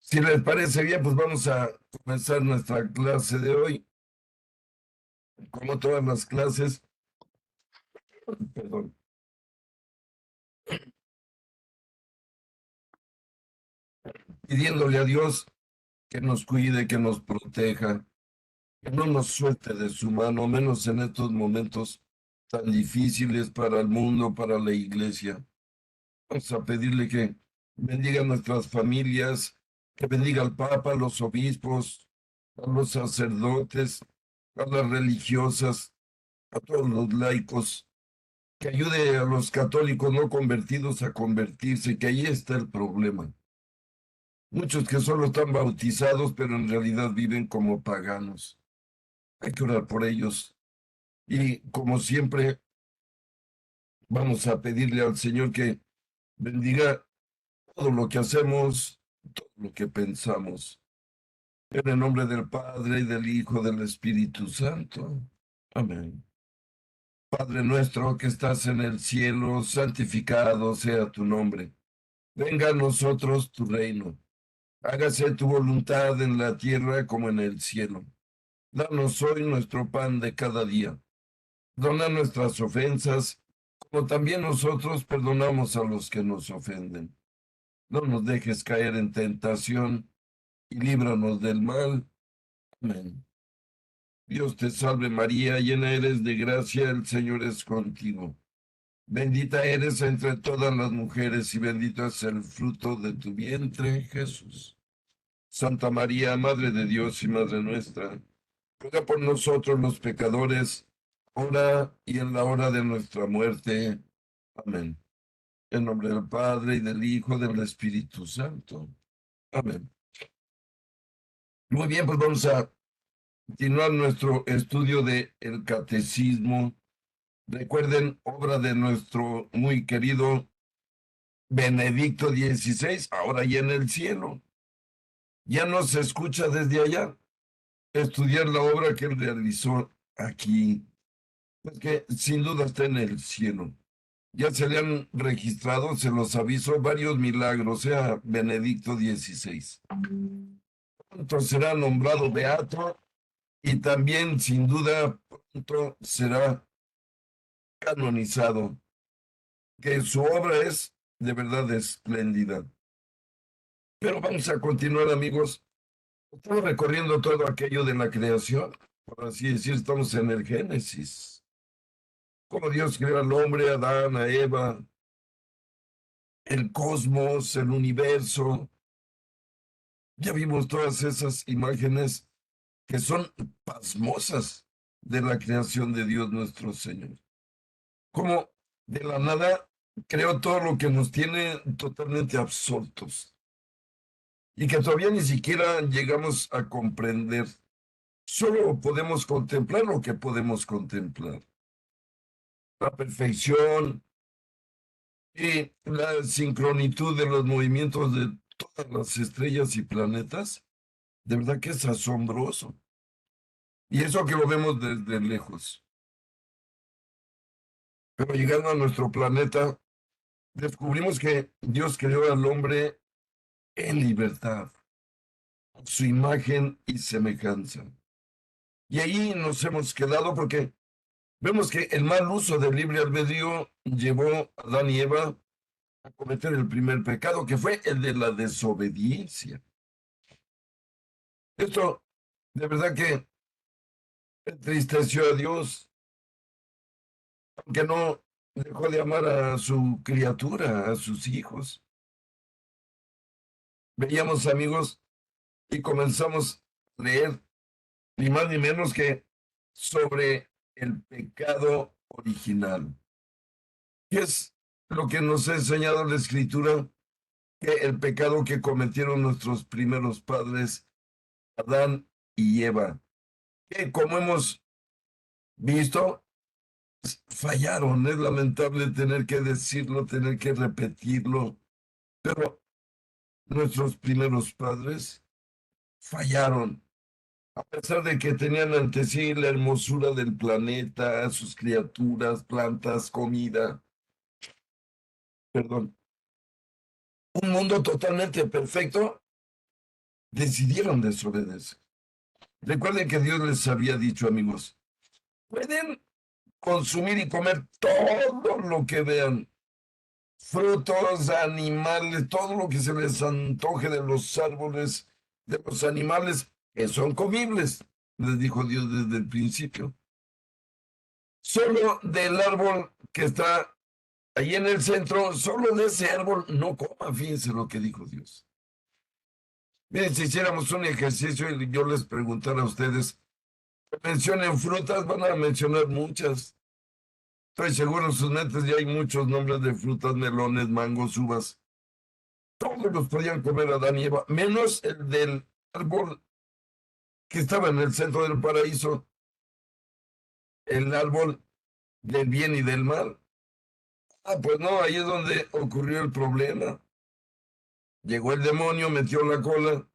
Si les parece bien, pues vamos a comenzar nuestra clase de hoy. Como todas las clases, perdón, pidiéndole a Dios que nos cuide, que nos proteja, que no nos suelte de su mano, menos en estos momentos tan difíciles para el mundo, para la iglesia. Vamos a pedirle que bendiga a nuestras familias, que bendiga al Papa, a los obispos, a los sacerdotes, a las religiosas, a todos los laicos, que ayude a los católicos no convertidos a convertirse, que ahí está el problema. Muchos que solo están bautizados, pero en realidad viven como paganos. Hay que orar por ellos. Y como siempre, vamos a pedirle al Señor que bendiga todo lo que hacemos, todo lo que pensamos. En el nombre del Padre, y del Hijo, del Espíritu Santo. Amén. Padre nuestro que estás en el cielo, santificado sea tu nombre. Venga a nosotros tu reino. Hágase tu voluntad en la tierra como en el cielo. Danos hoy nuestro pan de cada día. Perdona nuestras ofensas, como también nosotros perdonamos a los que nos ofenden. No nos dejes caer en tentación y líbranos del mal. Amén. Dios te salve María, llena eres de gracia, el Señor es contigo. Bendita eres entre todas las mujeres y bendito es el fruto de tu vientre, Jesús. Santa María, Madre de Dios y Madre nuestra, ruega por nosotros los pecadores, ahora y en la hora de nuestra muerte. Amén. En nombre del Padre, y del Hijo, y del Espíritu Santo. Amén. Muy bien, pues vamos a continuar nuestro estudio de el Catecismo. Recuerden, obra de nuestro muy querido Benedicto XVI, ahora ya en el cielo. Ya no se escucha desde allá estudiar la obra que él realizó aquí, pues que sin duda está en el cielo. Ya se le han registrado, se los aviso, varios milagros, sea Benedicto XVI. Pronto será nombrado beato y también sin duda pronto será canonizado, que su obra es de verdad espléndida. Pero vamos a continuar, amigos. Estamos recorriendo todo aquello de la creación, por así decir, estamos en el Génesis. Como Dios creó al hombre, a Adán, a Eva, el cosmos, el universo. Ya vimos todas esas imágenes que son pasmosas de la creación de Dios nuestro Señor. Como de la nada creó todo lo que nos tiene totalmente absortos y que todavía ni siquiera llegamos a comprender. Solo podemos contemplar lo que podemos contemplar. La perfección y la sincronitud de los movimientos de todas las estrellas y planetas, de verdad que es asombroso. Y eso que lo vemos desde lejos. Pero llegando a nuestro planeta, descubrimos que Dios creó al hombre en libertad, su imagen y semejanza. Y ahí nos hemos quedado porque vemos que el mal uso del libre albedrío llevó a Adán y Eva a cometer el primer pecado, que fue el de la desobediencia. Esto, de verdad que entristeció a Dios, aunque no dejó de amar a su criatura, a sus hijos. Veíamos, amigos, y comenzamos a leer, ni más ni menos que sobre el pecado original. ¿Qué es lo que nos ha enseñado la Escritura? Que el pecado que cometieron nuestros primeros padres, Adán y Eva, que como hemos visto, fallaron. Es lamentable tener que decirlo, tener que repetirlo, pero nuestros primeros padres fallaron. A pesar de que tenían ante sí la hermosura del planeta, sus criaturas, plantas, comida, perdón, un mundo totalmente perfecto, decidieron desobedecer. Recuerden que Dios les había dicho, amigos, pueden consumir y comer todo lo que vean, frutos, animales, todo lo que se les antoje de los árboles, de los animales que son comibles, les dijo Dios desde el principio. Solo del árbol que está ahí en el centro, solo de ese árbol no coma, fíjense lo que dijo Dios. Miren, si hiciéramos un ejercicio y yo les preguntara a ustedes, mencionen frutas, van a mencionar muchas. Estoy seguro en sus mentes ya hay muchos nombres de frutas, melones, mangos, uvas. Todos los podían comer Adán y Eva, menos el del árbol que estaba en el centro del paraíso, el árbol del bien y del mal. Ah, pues no, ahí es donde ocurrió el problema. Llegó el demonio, metió la cola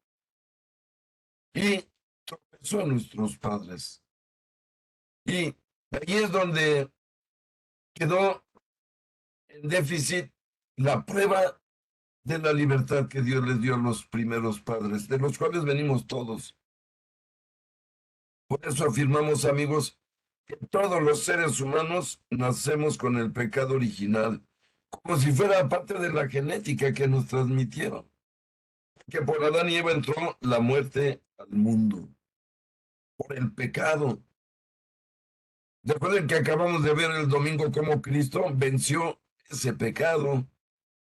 y tropezó a nuestros padres. Y ahí es donde quedó en déficit la prueba de la libertad que Dios les dio a los primeros padres, de los cuales venimos todos. Por eso afirmamos, amigos, que todos los seres humanos nacemos con el pecado original, como si fuera parte de la genética que nos transmitieron. Que por Adán y Eva entró la muerte al mundo, por el pecado. Recuerden que acabamos de ver el domingo cómo Cristo venció ese pecado,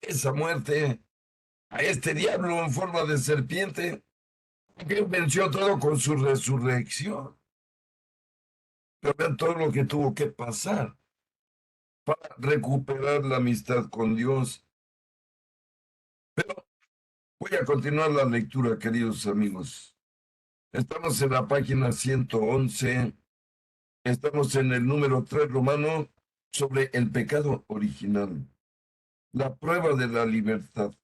esa muerte, a este diablo en forma de serpiente, que venció todo con su resurrección. Pero vean todo lo que tuvo que pasar para recuperar la amistad con Dios. Pero voy a continuar la lectura, queridos amigos. Estamos en la página 111. Estamos en el número 3 romano sobre el pecado original, la prueba de la libertad.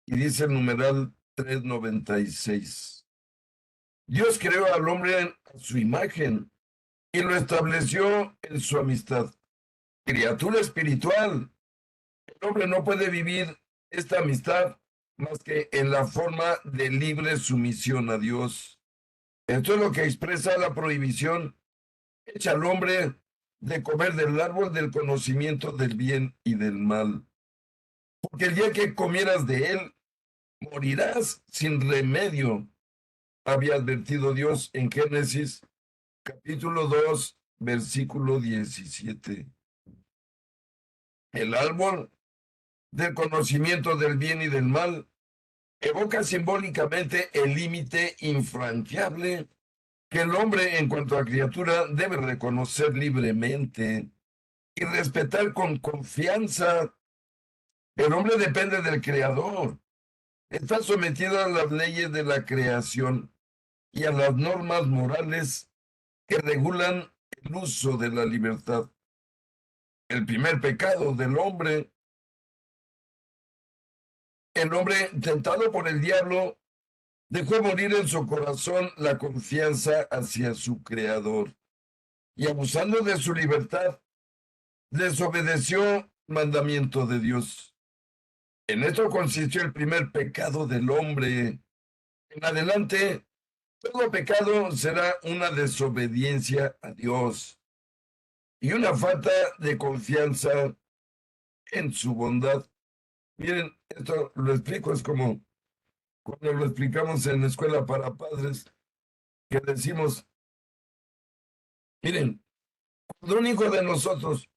Y dice el numeral 396. Dios creó al hombre a su imagen y lo estableció en su amistad. Criatura espiritual. El hombre no puede vivir esta amistad más que en la forma de libre sumisión a Dios. Esto es lo que expresa la prohibición hecha al hombre de comer del árbol del conocimiento del bien y del mal. Porque el día que comieras de él, morirás sin remedio, había advertido Dios en Génesis capítulo 2, versículo 17. El árbol del conocimiento del bien y del mal evoca simbólicamente el límite infranqueable que el hombre en cuanto a criatura debe reconocer libremente y respetar con confianza. El hombre depende del creador, está sometido a las leyes de la creación y a las normas morales que regulan el uso de la libertad. El primer pecado del hombre, el hombre tentado por el diablo, dejó morir en su corazón la confianza hacia su creador y abusando de su libertad, desobedeció mandamiento de Dios. En esto consistió el primer pecado del hombre. En adelante, todo pecado será una desobediencia a Dios y una falta de confianza en su bondad. Miren, esto lo explico, es como cuando lo explicamos en la escuela para padres, que decimos, miren, cuando un hijo de nosotros,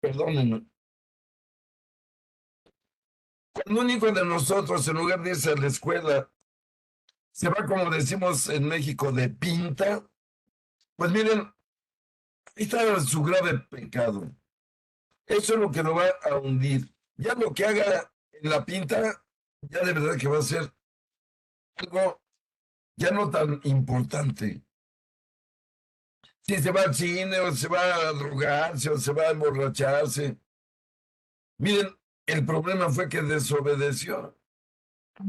perdónenme, cuando un hijo de nosotros, en lugar de irse a la escuela, se va, como decimos en México, de pinta, pues miren, ahí está su grave pecado. Eso es lo que lo va a hundir. Ya lo que haga en la pinta, ya de verdad que va a ser algo ya no tan importante. Si se va al cine o se va a drogarse o se va a emborracharse. Miren, el problema fue que desobedeció.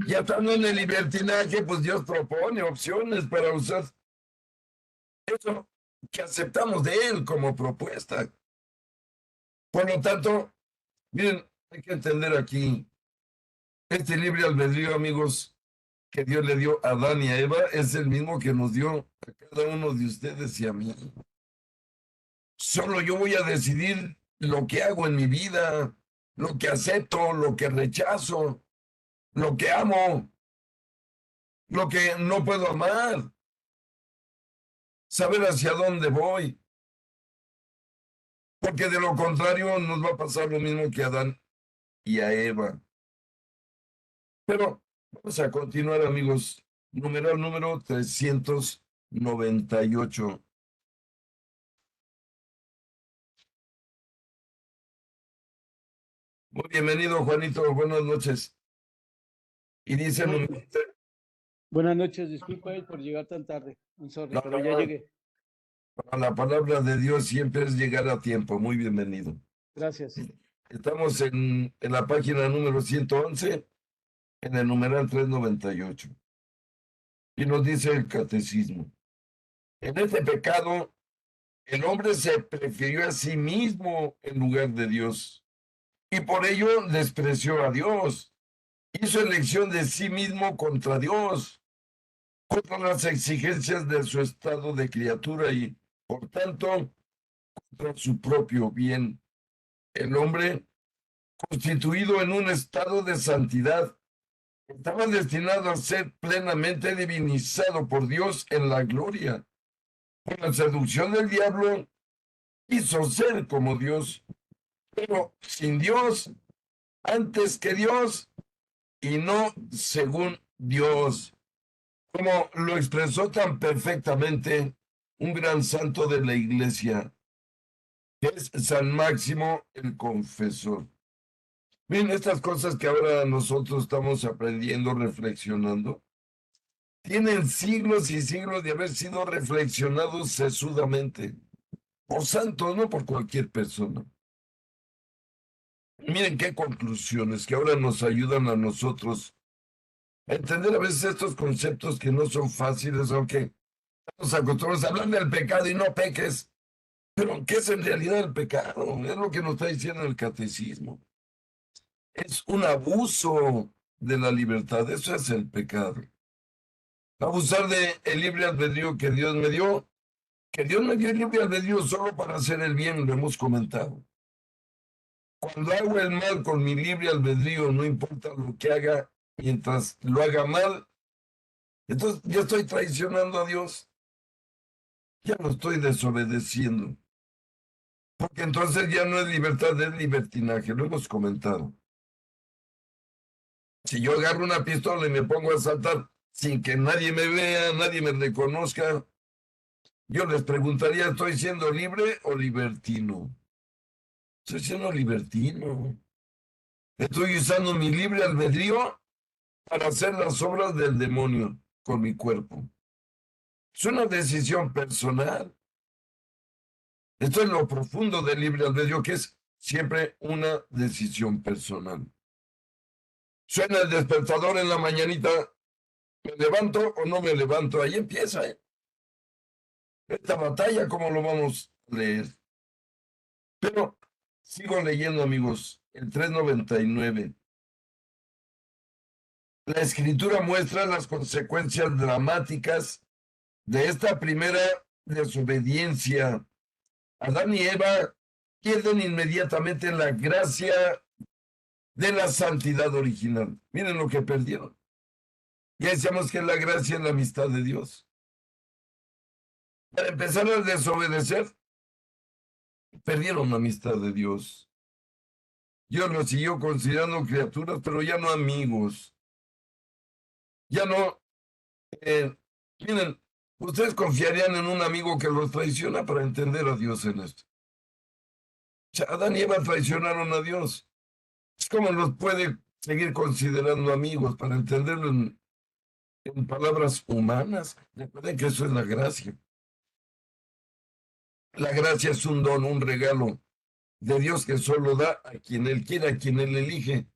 Ya estando en el libertinaje, pues Dios propone opciones para usar eso que aceptamos de Él como propuesta. Por lo tanto, miren, Hay que entender aquí, este libre albedrío, amigos, que Dios le dio a Adán y a Eva, es el mismo que nos dio a cada uno de ustedes y a mí. Solo yo voy a decidir lo que hago en mi vida, lo que acepto, lo que rechazo, lo que amo, lo que no puedo amar, saber hacia dónde voy, porque de lo contrario nos va a pasar lo mismo que a Adán y a Eva. Pero vamos a continuar, amigos. Numeral número 398. Muy bienvenido, Juanito. Buenas noches. Y dice Bu- numeral Buenas noches, disculpa por llegar tan tarde. I'm sorry, no, pero ya no, llegué. la palabra de Dios siempre es llegar a tiempo. Muy bienvenido. Gracias. Estamos en la página número 111, en el numeral 398. Y nos dice el catecismo. En este pecado, el hombre se prefirió a sí mismo en lugar de Dios. Y por ello despreció a Dios. Hizo elección de sí mismo contra Dios, contra las exigencias de su estado de criatura y, por tanto, contra su propio bien. El hombre, constituido en un estado de santidad, estaba destinado a ser plenamente divinizado por Dios en la gloria. Por la seducción del diablo, quiso ser como Dios, pero sin Dios, antes que Dios, y no según Dios, como lo expresó tan perfectamente un gran santo de la iglesia, que es San Máximo el Confesor. Miren, estas cosas que ahora nosotros estamos aprendiendo, reflexionando, tienen siglos y siglos de haber sido reflexionados sesudamente por santos, no por cualquier persona. Miren qué conclusiones que ahora nos ayudan a nosotros a entender a veces estos conceptos que no son fáciles, aunque nos acostumbramos a hablar del pecado y no peques. Pero, ¿qué es en realidad el pecado? Es lo que nos está diciendo el catecismo. Es un abuso de la libertad, eso es el pecado. Abusar de el libre albedrío que Dios me dio, que Dios me dio el libre albedrío solo para hacer el bien, lo hemos comentado. Cuando hago el mal con mi libre albedrío, no importa lo que haga, mientras lo haga mal, entonces ya estoy traicionando a Dios, ya lo estoy desobedeciendo. Porque entonces ya no es libertad, es libertinaje, lo hemos comentado. Si yo agarro una pistola y me pongo a saltar sin que nadie me vea, nadie me reconozca, yo les preguntaría, ¿estoy siendo libre o libertino? Estoy siendo libertino. Estoy usando mi libre albedrío para hacer las obras del demonio con mi cuerpo. Es una decisión personal. Esto es lo profundo del libre albedrío, que es siempre una decisión personal. Suena el despertador en la mañanita, ¿me levanto o no me levanto? Ahí empieza, ¿eh? Esta batalla, ¿cómo lo vamos a leer? Pero sigo leyendo, amigos, el 399. La escritura muestra las consecuencias dramáticas de esta primera desobediencia. Adán y Eva pierden inmediatamente la gracia de la santidad original. Miren lo que perdieron. Ya decíamos que la gracia es la amistad de Dios. Para empezar a desobedecer, perdieron la amistad de Dios. Dios los siguió considerando criaturas, pero ya no amigos. Ya no, miren, ustedes confiarían en un amigo que los traiciona para entender a Dios en esto. O sea, Adán y Eva traicionaron a Dios. Es como los puede seguir considerando amigos para entenderlo en palabras humanas. Recuerden que eso es la gracia. La gracia es un don, un regalo de Dios que solo da a quien Él quiere, a quien Él elige.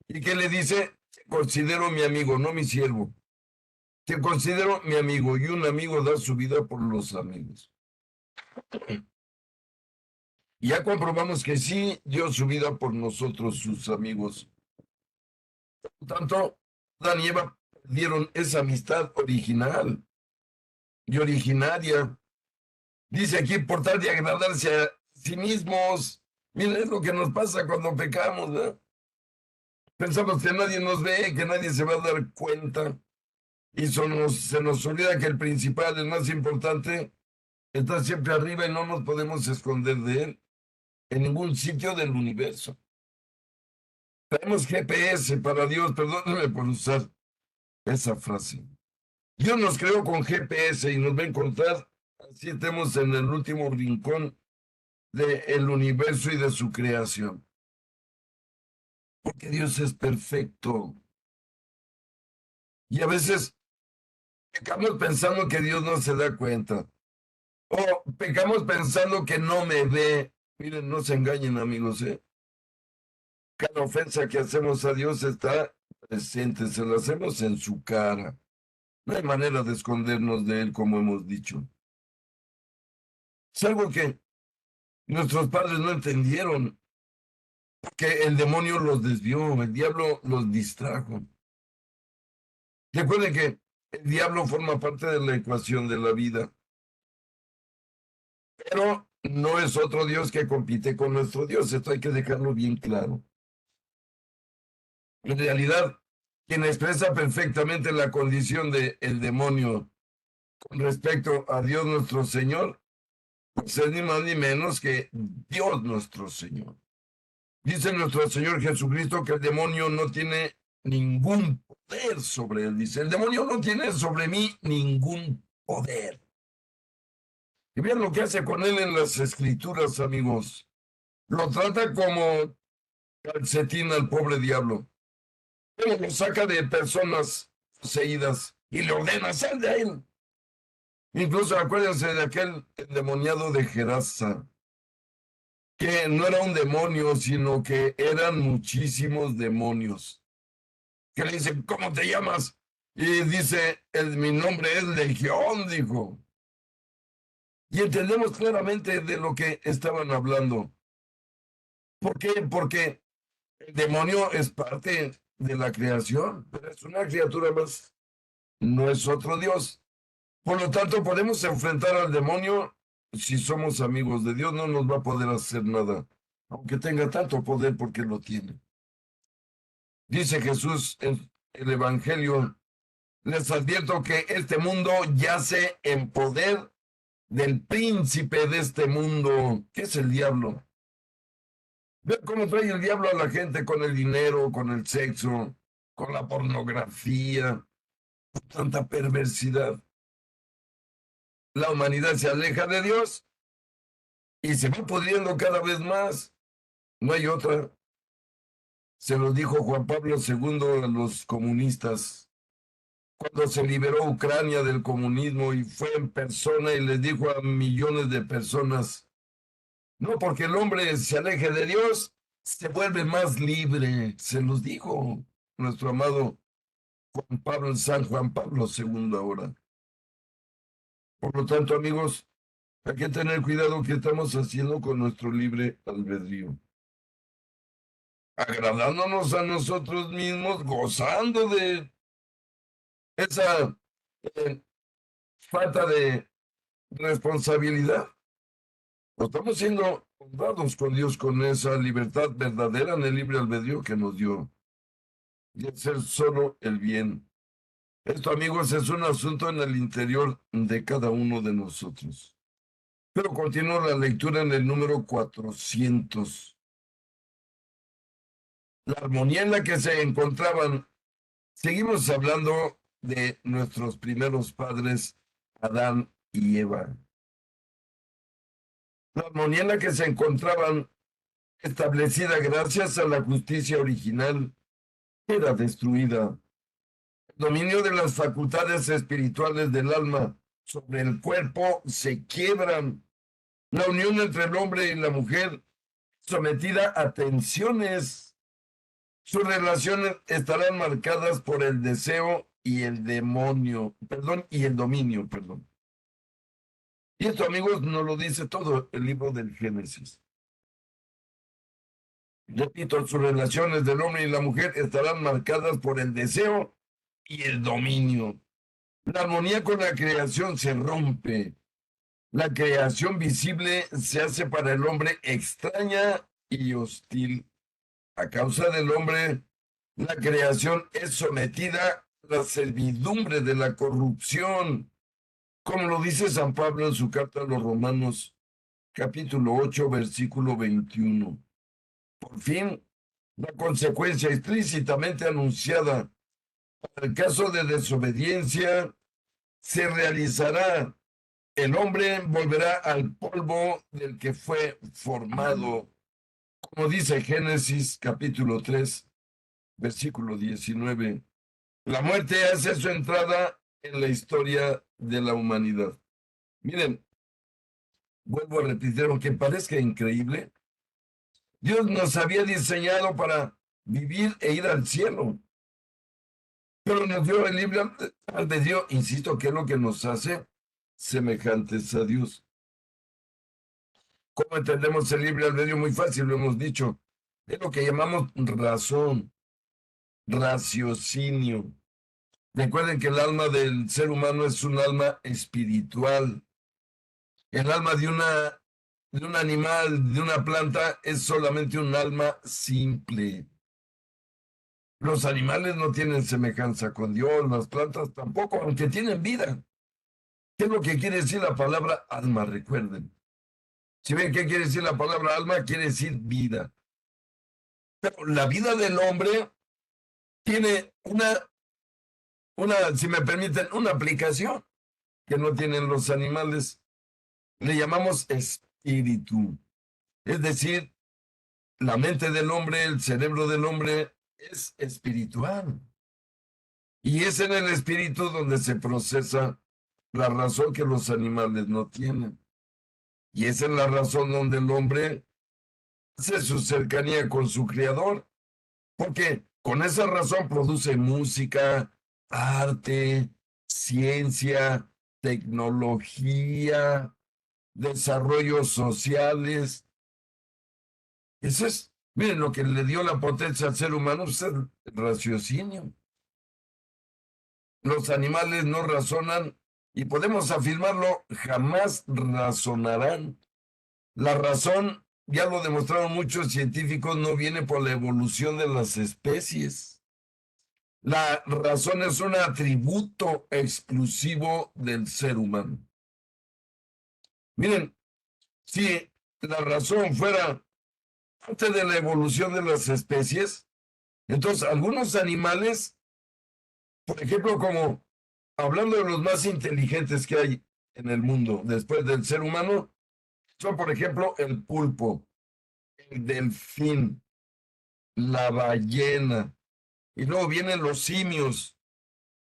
Y que le dice, considero mi amigo, no mi siervo. Te considero mi amigo y un amigo da su vida por los amigos. Y ya comprobamos que sí dio su vida por nosotros, sus amigos. Por lo tanto, Adán y Eva dieron esa amistad original y originaria. Dice aquí, por tal de agradarse a sí mismos. Miren, es lo que nos pasa cuando pecamos, ¿no? Pensamos que nadie nos ve, que nadie se va a dar cuenta. Y se nos olvida que el principal, el más importante, está siempre arriba y no nos podemos esconder de él en ningún sitio del universo. Traemos GPS para Dios, perdónenme por usar esa frase. Dios nos creó con GPS y nos va a encontrar, así estemos en el último rincón del universo y de su creación. Porque Dios es perfecto. Y a veces pecamos pensando que Dios no se da cuenta. O pecamos pensando que no me ve. Miren, no se engañen, amigos, ¿eh? Cada ofensa que hacemos a Dios está presente, se la hacemos en su cara. No hay manera de escondernos de Él, como hemos dicho. Es algo que nuestros padres no entendieron, que el demonio los desvió, el diablo los distrajo. Recuerden que el diablo forma parte de la ecuación de la vida, pero no es otro Dios que compite con nuestro Dios. Esto hay que dejarlo bien claro. En realidad, quien expresa perfectamente la condición del demonio con respecto a Dios nuestro Señor, pues es ni más ni menos que Dios nuestro Señor. Dice nuestro Señor Jesucristo que el demonio no tiene ningún poder sobre él. Dice, el demonio no tiene sobre mí ningún poder. Y vean lo que hace con él en las escrituras, amigos. Lo trata como calcetín al pobre diablo. Pero lo saca de personas poseídas y le ordena, sal de él. Incluso acuérdense de aquel endemoniado de Gerasa, que no era un demonio, sino que eran muchísimos demonios. Que le dicen, ¿cómo te llamas? Y dice, mi nombre es Legión, dijo. Y entendemos claramente de lo que estaban hablando. ¿Por qué? Porque el demonio es parte de la creación, pero es una criatura más, no es otro Dios. Por lo tanto, podemos enfrentar al demonio si somos amigos de Dios, no nos va a poder hacer nada, aunque tenga tanto poder porque lo tiene. Dice Jesús en el Evangelio, les advierto que este mundo yace en poder del príncipe de este mundo, que es el diablo. Ve cómo trae el diablo a la gente con el dinero, con el sexo, con la pornografía, con tanta perversidad. La humanidad se aleja de Dios y se va pudriendo cada vez más. No hay otra. Se lo dijo Juan Pablo II a los comunistas cuando se liberó Ucrania del comunismo y fue en persona y les dijo a millones de personas, no porque el hombre se aleje de Dios, se vuelve más libre. Se los dijo nuestro amado San Juan Pablo II ahora. Por lo tanto, amigos, hay que tener cuidado que estamos haciendo con nuestro libre albedrío. Agradándonos a nosotros mismos, gozando de esa eh, falta de responsabilidad. O estamos siendo honrados con Dios con esa libertad verdadera en el libre albedrío que nos dio y hacer solo el bien. Esto, amigos, es un asunto en el interior de cada uno de nosotros. Pero continúo la lectura en el número 400. La armonía en la que se encontraban, seguimos hablando de nuestros primeros padres, Adán y Eva. La armonía en la que se encontraban, establecida gracias a la justicia original, era destruida. El dominio de las facultades espirituales del alma sobre el cuerpo se quiebran. La unión entre el hombre y la mujer sometida a tensiones. Sus relaciones estarán marcadas por el deseo y el demonio, perdón, y el dominio, perdón. Y esto, amigos, nos lo dice todo el libro del Génesis. Repito, sus relaciones del hombre y la mujer estarán marcadas por el deseo y el dominio. La armonía con la creación se rompe. La creación visible se hace para el hombre extraña y hostil. A causa del hombre, la creación es sometida a la servidumbre de la corrupción, como lo dice San Pablo en su carta a los Romanos, capítulo 8, versículo 21. Por fin, la consecuencia explícitamente anunciada para el caso de desobediencia se realizará. El hombre volverá al polvo del que fue formado, como dice Génesis capítulo 3, versículo 19. La muerte hace su entrada en la historia de la humanidad. Miren, vuelvo a repetir, aunque parezca increíble, Dios nos había diseñado para vivir e ir al cielo, pero nos dio el libre albedrío, insisto, que es lo que nos hace semejantes a Dios. ¿Cómo entendemos el libre albedrío? Muy fácil, lo hemos dicho. Es lo que llamamos razón, raciocinio. Recuerden que el alma del ser humano es un alma espiritual. El alma de un animal, de una planta, es solamente un alma simple. Los animales no tienen semejanza con Dios, las plantas tampoco, aunque tienen vida. ¿Qué es lo que quiere decir la palabra alma? Recuerden. Si ven qué quiere decir la palabra alma, quiere decir vida. Pero la vida del hombre tiene si me permiten, una aplicación que no tienen los animales. Le llamamos espíritu. Es decir, la mente del hombre, el cerebro del hombre es espiritual. Y es en el espíritu donde se procesa la razón que los animales no tienen. Y esa es la razón donde el hombre hace su cercanía con su creador. Porque con esa razón produce música, arte, ciencia, tecnología, desarrollos sociales. Eso es, miren, lo que le dio la potencia al ser humano es el raciocinio. Los animales no razonan y podemos afirmarlo, jamás razonarán. La razón, ya lo demostraron muchos científicos, no viene por la evolución de las especies. La razón es un atributo exclusivo del ser humano. Miren, si la razón fuera parte de la evolución de las especies, entonces algunos animales, por ejemplo, como hablando de los más inteligentes que hay en el mundo después del ser humano, son por ejemplo el pulpo, el delfín, la ballena, y luego vienen los simios.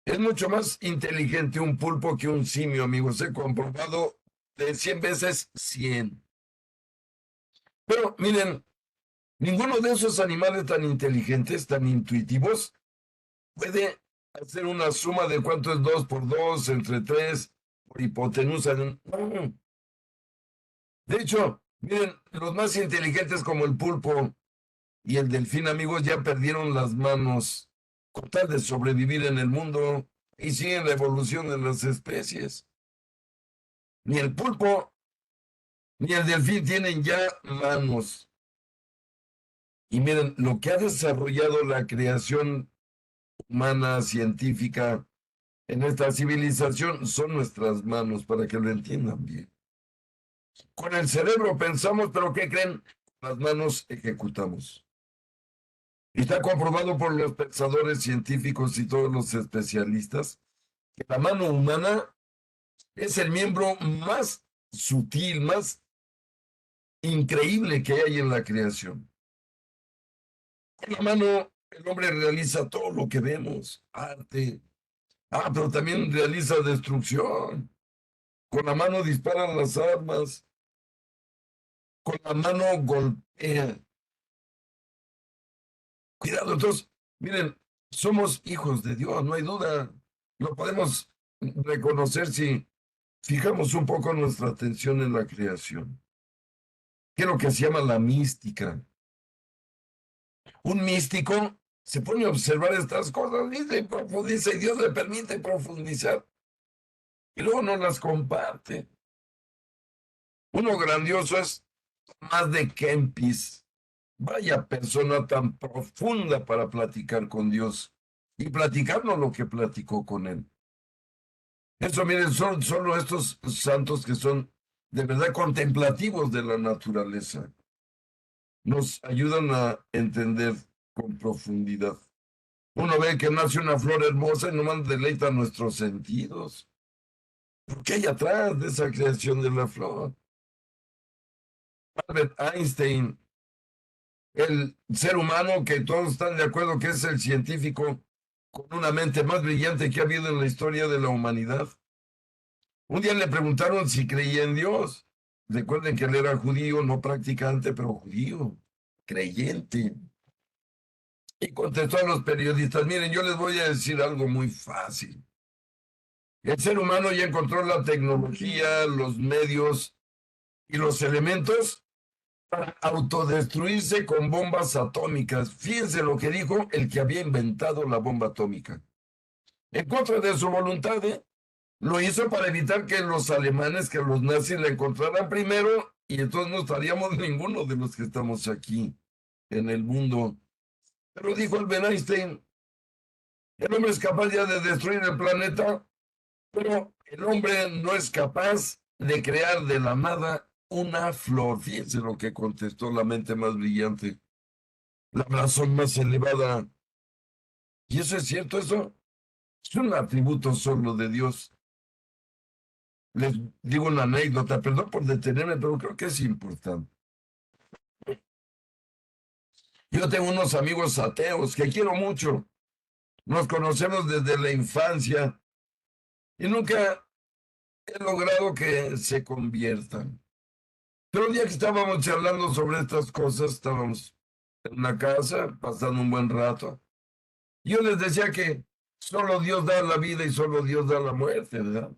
Es mucho más inteligente un pulpo que un simio, amigos. He comprobado de 100 veces 100. Pero miren, ninguno de esos animales tan inteligentes, tan intuitivos, puede hacer una suma de cuánto es 2 por 2 entre 3 por hipotenusa. No. De hecho, miren, los más inteligentes como el pulpo y el delfín, amigos, ya perdieron las manos con tal de sobrevivir en el mundo y siguen la evolución de las especies. Ni el pulpo ni el delfín tienen ya manos. Y miren, lo que ha desarrollado la creación humana, científica, en esta civilización son nuestras manos, para que lo entiendan bien. Con el cerebro pensamos, pero ¿qué creen? Con las manos ejecutamos. Y está comprobado por los pensadores científicos y todos los especialistas que la mano humana es el miembro más sutil, más increíble que hay en la creación. Con la mano el hombre realiza todo lo que vemos, arte. Pero también realiza destrucción. Con la mano disparan las armas. Con la mano golpea. Cuidado, entonces, miren, somos hijos de Dios, no hay duda. Lo podemos reconocer si fijamos un poco nuestra atención en la creación. ¿Qué es lo que se llama la mística? Un místico se pone a observar estas cosas, dice, profundiza, y Dios le permite profundizar. Y luego no las comparte. Uno grandioso es más de Kempis. Vaya persona tan profunda para platicar con Dios y platicarnos lo que platicó con él. Eso, miren, son solo estos santos que son de verdad contemplativos de la naturaleza. Nos ayudan a entender con profundidad. Uno ve que nace una flor hermosa y nomás deleita nuestros sentidos. ¿Por qué hay atrás de esa creación de la flor? Albert Einstein, el ser humano que todos están de acuerdo que es el científico con una mente más brillante que ha habido en la historia de la humanidad. Un día le preguntaron si creía en Dios. Recuerden que él era judío, no practicante, pero judío, creyente. Y contestó a los periodistas, miren, yo les voy a decir algo muy fácil. El ser humano ya encontró la tecnología, los medios y los elementos para autodestruirse con bombas atómicas. Fíjense lo que dijo el que había inventado la bomba atómica. En contra de su voluntad, lo hizo para evitar que los alemanes, que los nazis la encontraran primero y entonces no estaríamos ninguno de los que estamos aquí en el mundo. Pero dijo Albert Einstein, el hombre es capaz ya de destruir el planeta, pero el hombre no es capaz de crear de la nada una flor. Fíjense lo que contestó la mente más brillante, la razón más elevada. Y eso es cierto, eso es un atributo solo de Dios. Les digo una anécdota, perdón por detenerme, pero creo que es importante. Yo tengo unos amigos ateos que quiero mucho. Nos conocemos desde la infancia y nunca he logrado que se conviertan. Pero el día que estábamos charlando sobre estas cosas, estábamos en una casa pasando un buen rato. Yo les decía que solo Dios da la vida y solo Dios da la muerte, ¿verdad?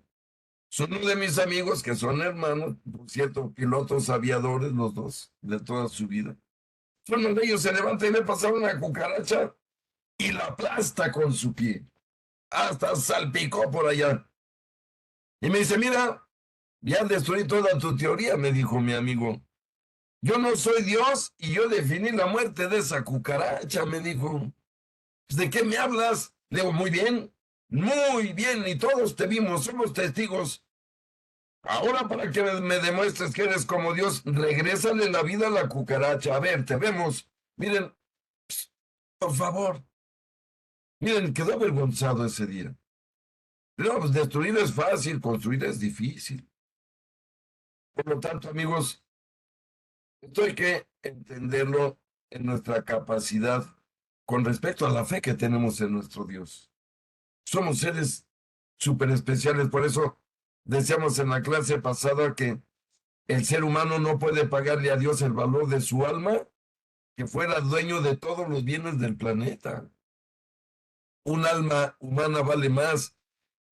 Son uno de mis amigos que son hermanos, por cierto, pilotos aviadores los dos, de toda su vida. Uno de ellos se levanta y le pasa una cucaracha y la aplasta con su pie. Hasta salpicó por allá. Y me dice, mira, ya destruí toda tu teoría, me dijo mi amigo. Yo no soy Dios y yo definí la muerte de esa cucaracha, me dijo. ¿De qué me hablas? Le digo, muy bien, y todos te vimos, somos testigos. Ahora para que me demuestres que eres como Dios, regrésale la vida a la cucaracha. A ver, te vemos. Miren, por favor. Miren, quedó avergonzado ese día. No, pues destruir es fácil, construir es difícil. Por lo tanto, amigos, esto hay que entenderlo en nuestra capacidad con respecto a la fe que tenemos en nuestro Dios. Somos seres súper especiales, por eso decíamos en la clase pasada que el ser humano no puede pagarle a Dios el valor de su alma, que fuera dueño de todos los bienes del planeta. Un alma humana vale más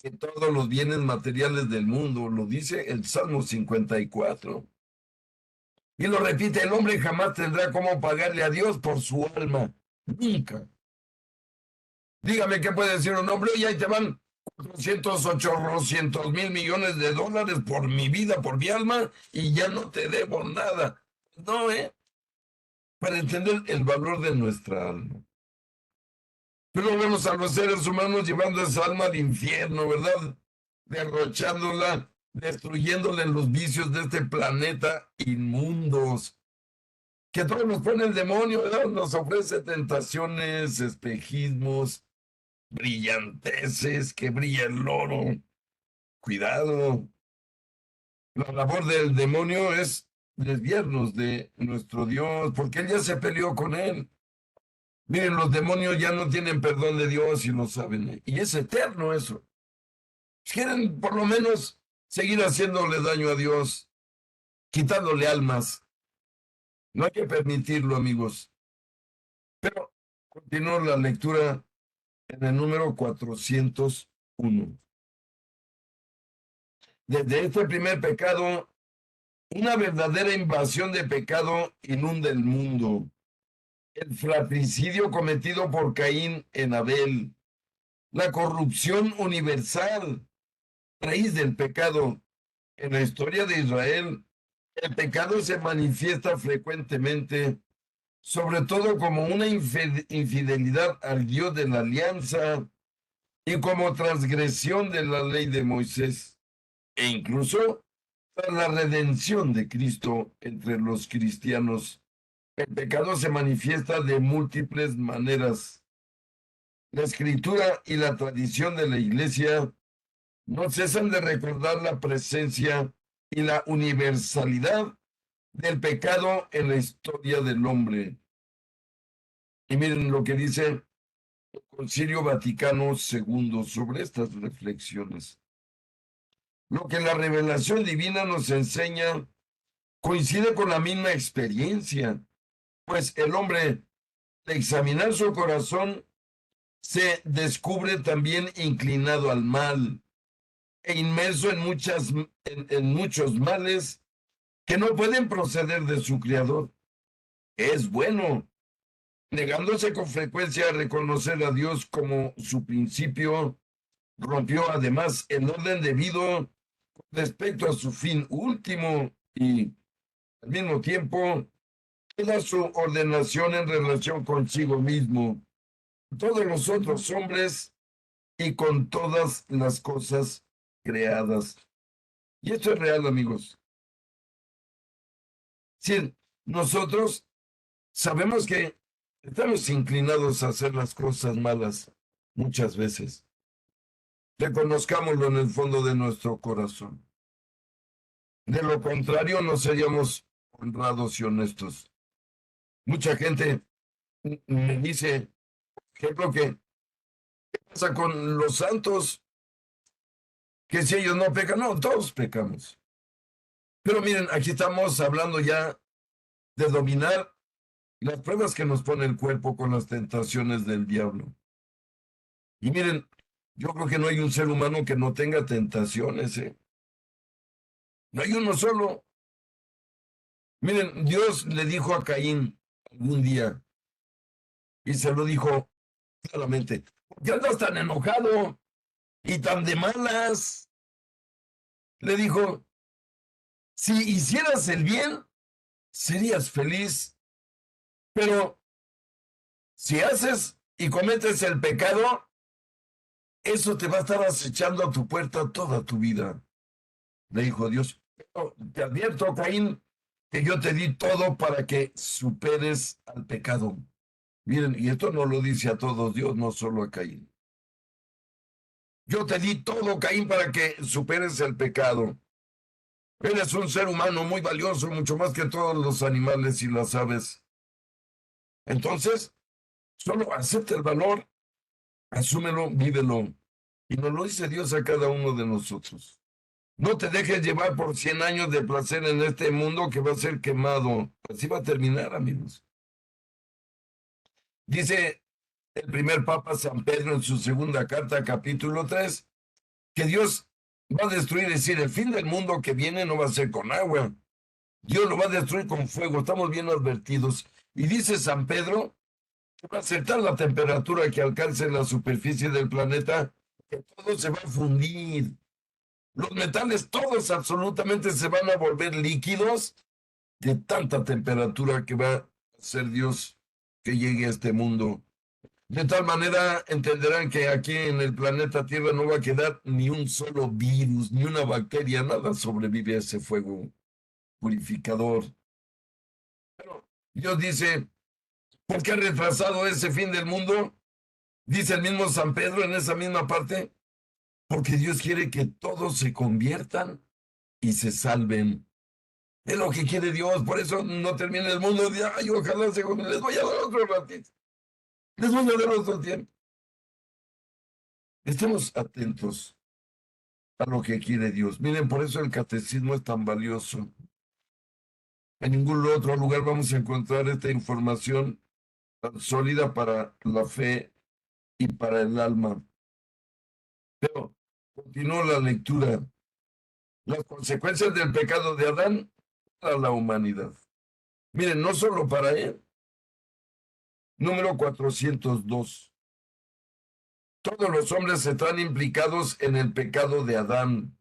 que todos los bienes materiales del mundo, lo dice el Salmo 54. Y lo repite, el hombre jamás tendrá cómo pagarle a Dios por su alma, nunca. Dígame qué puede decir un hombre, oye, ahí te van 400, 800 mil millones de dólares por mi vida, por mi alma, y ya no te debo nada. No, para entender el valor de nuestra alma. Pero vemos a los seres humanos llevando esa alma al infierno, ¿verdad? Derrochándola, destruyéndola en los vicios de este planeta inmundos. Que todos nos pone el demonio, ¿verdad? Nos ofrece tentaciones, espejismos, brillanteces, que brilla el oro. Cuidado. La labor del demonio es desviarnos de nuestro Dios, porque él ya se peleó con él. Miren, los demonios ya no tienen perdón de Dios y lo saben, ¿eh? Y es eterno eso. Quieren por lo menos seguir haciéndole daño a Dios, quitándole almas. No hay que permitirlo, amigos. Pero continúo la lectura en el número 401. Desde este primer pecado, una verdadera invasión de pecado inunda el mundo. el fratricidio cometido por Caín en Abel, la corrupción universal, raíz del pecado. En la historia de Israel, el pecado se manifiesta frecuentemente, sobre todo como una infidelidad al Dios de la alianza y como transgresión de la ley de Moisés, e incluso tras la redención de Cristo entre los cristianos. El pecado se manifiesta de múltiples maneras. La escritura y la tradición de la iglesia no cesan de recordar la presencia y la universalidad del pecado en la historia del hombre. Y miren lo que dice el Concilio Vaticano II sobre estas reflexiones. Lo que la revelación divina nos enseña coincide con la misma experiencia, pues el hombre, al examinar su corazón, se descubre también inclinado al mal e inmerso en muchos males que no pueden proceder de su creador. Es bueno, negándose con frecuencia a reconocer a Dios como su principio, rompió además el orden debido respecto a su fin último y al mismo tiempo toda su ordenación en relación consigo mismo, todos los otros hombres y con todas las cosas creadas. Y esto es real, amigos. Sí, nosotros sabemos que estamos inclinados a hacer las cosas malas muchas veces. Reconozcámoslo en el fondo de nuestro corazón. De lo contrario, no seríamos honrados y honestos. Mucha gente me dice, por ejemplo, ¿qué pasa con los santos? Que si ellos no pecan, no, todos pecamos. Pero miren, aquí estamos hablando ya de dominar las pruebas que nos pone el cuerpo con las tentaciones del diablo. Y miren, yo creo que no hay un ser humano que no tenga tentaciones, ¿eh? No hay uno solo. Miren, Dios le dijo a Caín algún día, y se lo dijo claramente, ¿por qué andas tan enojado y tan de malas? Le dijo, si hicieras el bien, serías feliz, pero si haces y cometes el pecado, eso te va a estar acechando a tu puerta toda tu vida. Le dijo Dios, pero te advierto, Caín, que yo te di todo para que superes al pecado. Miren, y esto no lo dice a todos Dios, no solo a Caín. Yo te di todo, Caín, para que superes el pecado. Eres un ser humano muy valioso, mucho más que todos los animales y las aves. Entonces, solo acepta el valor, asúmelo, vívelo. Y nos lo dice Dios a cada uno de nosotros. No te dejes llevar por 100 años de placer en este mundo que va a ser quemado. Así va a terminar, amigos. Dice el primer Papa San Pedro en su segunda carta, capítulo 3, que Dios va a destruir, es decir, el fin del mundo que viene no va a ser con agua. Dios lo va a destruir con fuego, estamos bien advertidos. Y dice San Pedro que va a aceptar la temperatura que alcance la superficie del planeta, que todo se va a fundir. Los metales todos absolutamente se van a volver líquidos de tanta temperatura que va a hacer Dios que llegue a este mundo. De tal manera entenderán que aquí en el planeta Tierra no va a quedar ni un solo virus, ni una bacteria, nada sobrevive a ese fuego purificador. Pero Dios dice, ¿por qué ha retrasado ese fin del mundo? Dice el mismo San Pedro en esa misma parte, porque Dios quiere que todos se conviertan y se salven. Es lo que quiere Dios, por eso no termina el mundo de, ay, ojalá se les voy a dar otro ratito, les voy a dar otro tiempo. Estemos atentos a lo que quiere Dios. Miren, por eso el catecismo es tan valioso. En ningún otro lugar vamos a encontrar esta información tan sólida para la fe y para el alma. Pero continúo la lectura. Las consecuencias del pecado de Adán para la humanidad. Miren, no solo para él, número 402. Todos los hombres están implicados en el pecado de Adán.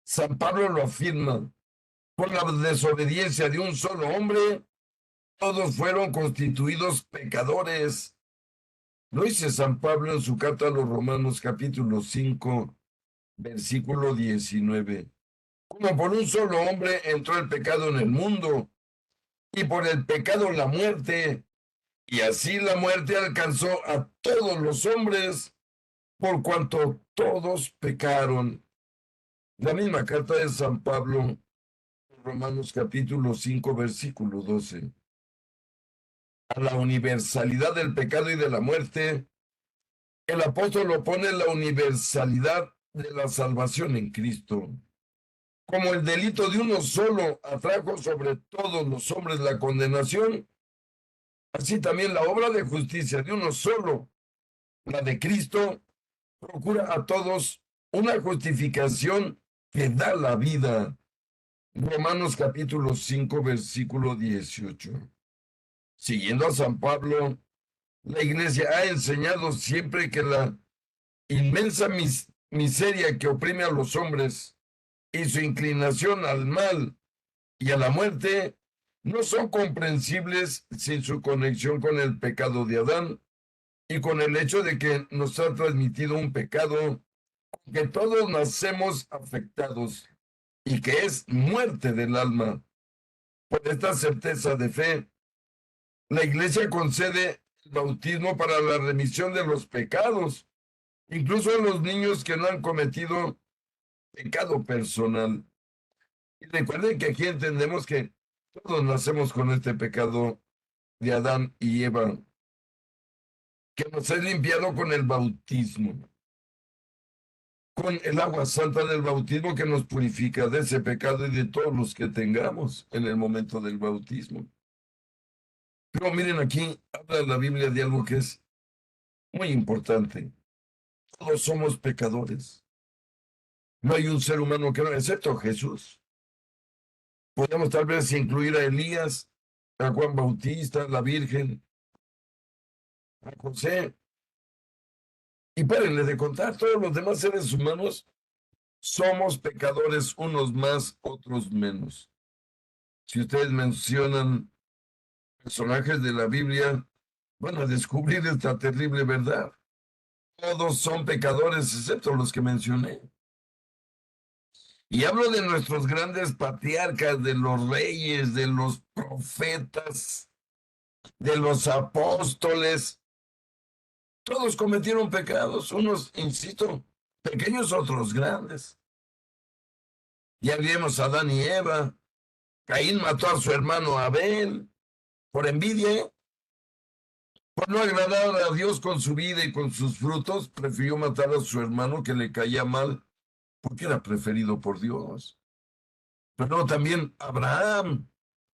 San Pablo lo afirma. Por la desobediencia de un solo hombre, todos fueron constituidos pecadores. Lo dice San Pablo en su carta a los Romanos, capítulo 5, versículo 19. Como por un solo hombre entró el pecado en el mundo, y por el pecado la muerte, y así la muerte alcanzó a todos los hombres, por cuanto todos pecaron. La misma carta de San Pablo, Romanos capítulo 5, versículo 12. A la universalidad del pecado y de la muerte, el apóstol opone la universalidad de la salvación en Cristo. Como el delito de uno solo atrajo sobre todos los hombres la condenación, así también la obra de justicia de uno solo, la de Cristo, procura a todos una justificación que da la vida. Romanos capítulo 5, versículo 18. Siguiendo a San Pablo, la Iglesia ha enseñado siempre que la inmensa miseria que oprime a los hombres y su inclinación al mal y a la muerte no son comprensibles sin su conexión con el pecado de Adán y con el hecho de que nos ha transmitido un pecado que todos nacemos afectados y que es muerte del alma. Por esta certeza de fe, la Iglesia concede el bautismo para la remisión de los pecados, incluso a los niños que no han cometido pecado personal. Y recuerden que aquí entendemos que todos nacemos con este pecado de Adán y Eva, que nos es limpiado con el bautismo, con el agua santa del bautismo que nos purifica de ese pecado y de todos los que tengamos en el momento del bautismo. Pero miren, aquí habla la Biblia de algo que es muy importante. Todos somos pecadores. No hay un ser humano que no, excepto Jesús. Podemos tal vez incluir a Elías, a Juan Bautista, a la Virgen, a José. Y párenle de contar, todos los demás seres humanos somos pecadores, unos más, otros menos. Si ustedes mencionan personajes de la Biblia, van a descubrir esta terrible verdad. Todos son pecadores, excepto los que mencioné. Y hablo de nuestros grandes patriarcas, de los reyes, de los profetas, de los apóstoles. Todos cometieron pecados, unos, insisto, pequeños, otros grandes. Ya vimos a Adán y Eva. Caín mató a su hermano Abel por envidia, por no agradar a Dios con su vida y con sus frutos, prefirió matar a su hermano que le caía mal porque era preferido por Dios. Pero luego también Abraham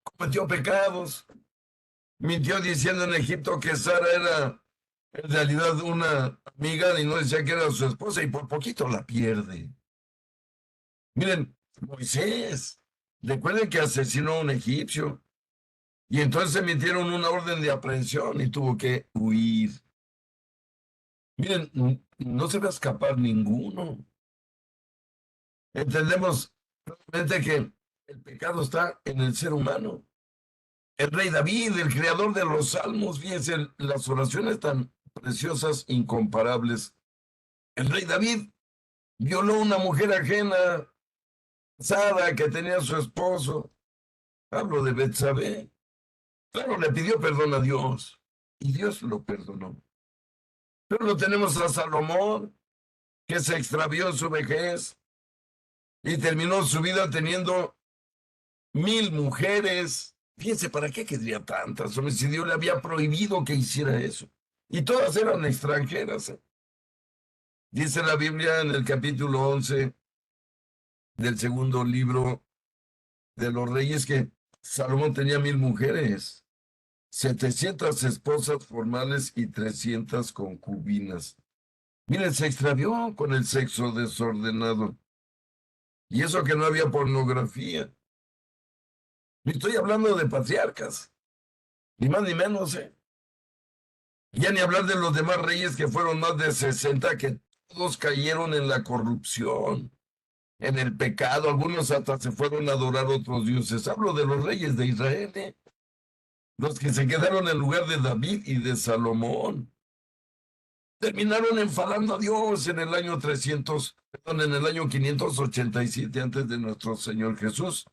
cometió pecados, mintió diciendo en Egipto que Sara era en realidad una amiga y no decía que era su esposa y por poquito la pierde. Miren, Moisés, recuerden que asesinó a un egipcio y entonces emitieron una orden de aprehensión y tuvo que huir. Miren, no se va a escapar ninguno. Entendemos realmente que el pecado está en el ser humano. El rey David, el creador de los salmos, fíjense las oraciones tan preciosas, incomparables. El rey David violó a una mujer ajena, casada, que tenía a su esposo. Hablo de Betsabé. Claro, le pidió perdón a Dios y Dios lo perdonó. Pero lo tenemos a Salomón, que se extravió en su vejez y terminó su vida teniendo 1000 mujeres. Fíjense, ¿para qué querría tantas? Hombre, si Dios le había prohibido que hiciera eso. Y todas eran extranjeras. Dice la Biblia en el capítulo 11 del segundo libro de los Reyes que Salomón tenía 1000 mujeres, 700 esposas formales y 300 concubinas. Miren, se extravió con el sexo desordenado. Y eso que no había pornografía. Y estoy hablando de patriarcas, ni más ni menos, ¿eh? Ya ni hablar de los demás reyes, que fueron más de 60, que todos cayeron en la corrupción, en el pecado. Algunos hasta se fueron a adorar a otros dioses. Hablo de los reyes de Israel, los que se quedaron en lugar de David y de Salomón. Terminaron enfadando a Dios en el año 300, perdón, en el año 587 antes de nuestro Señor Jesús.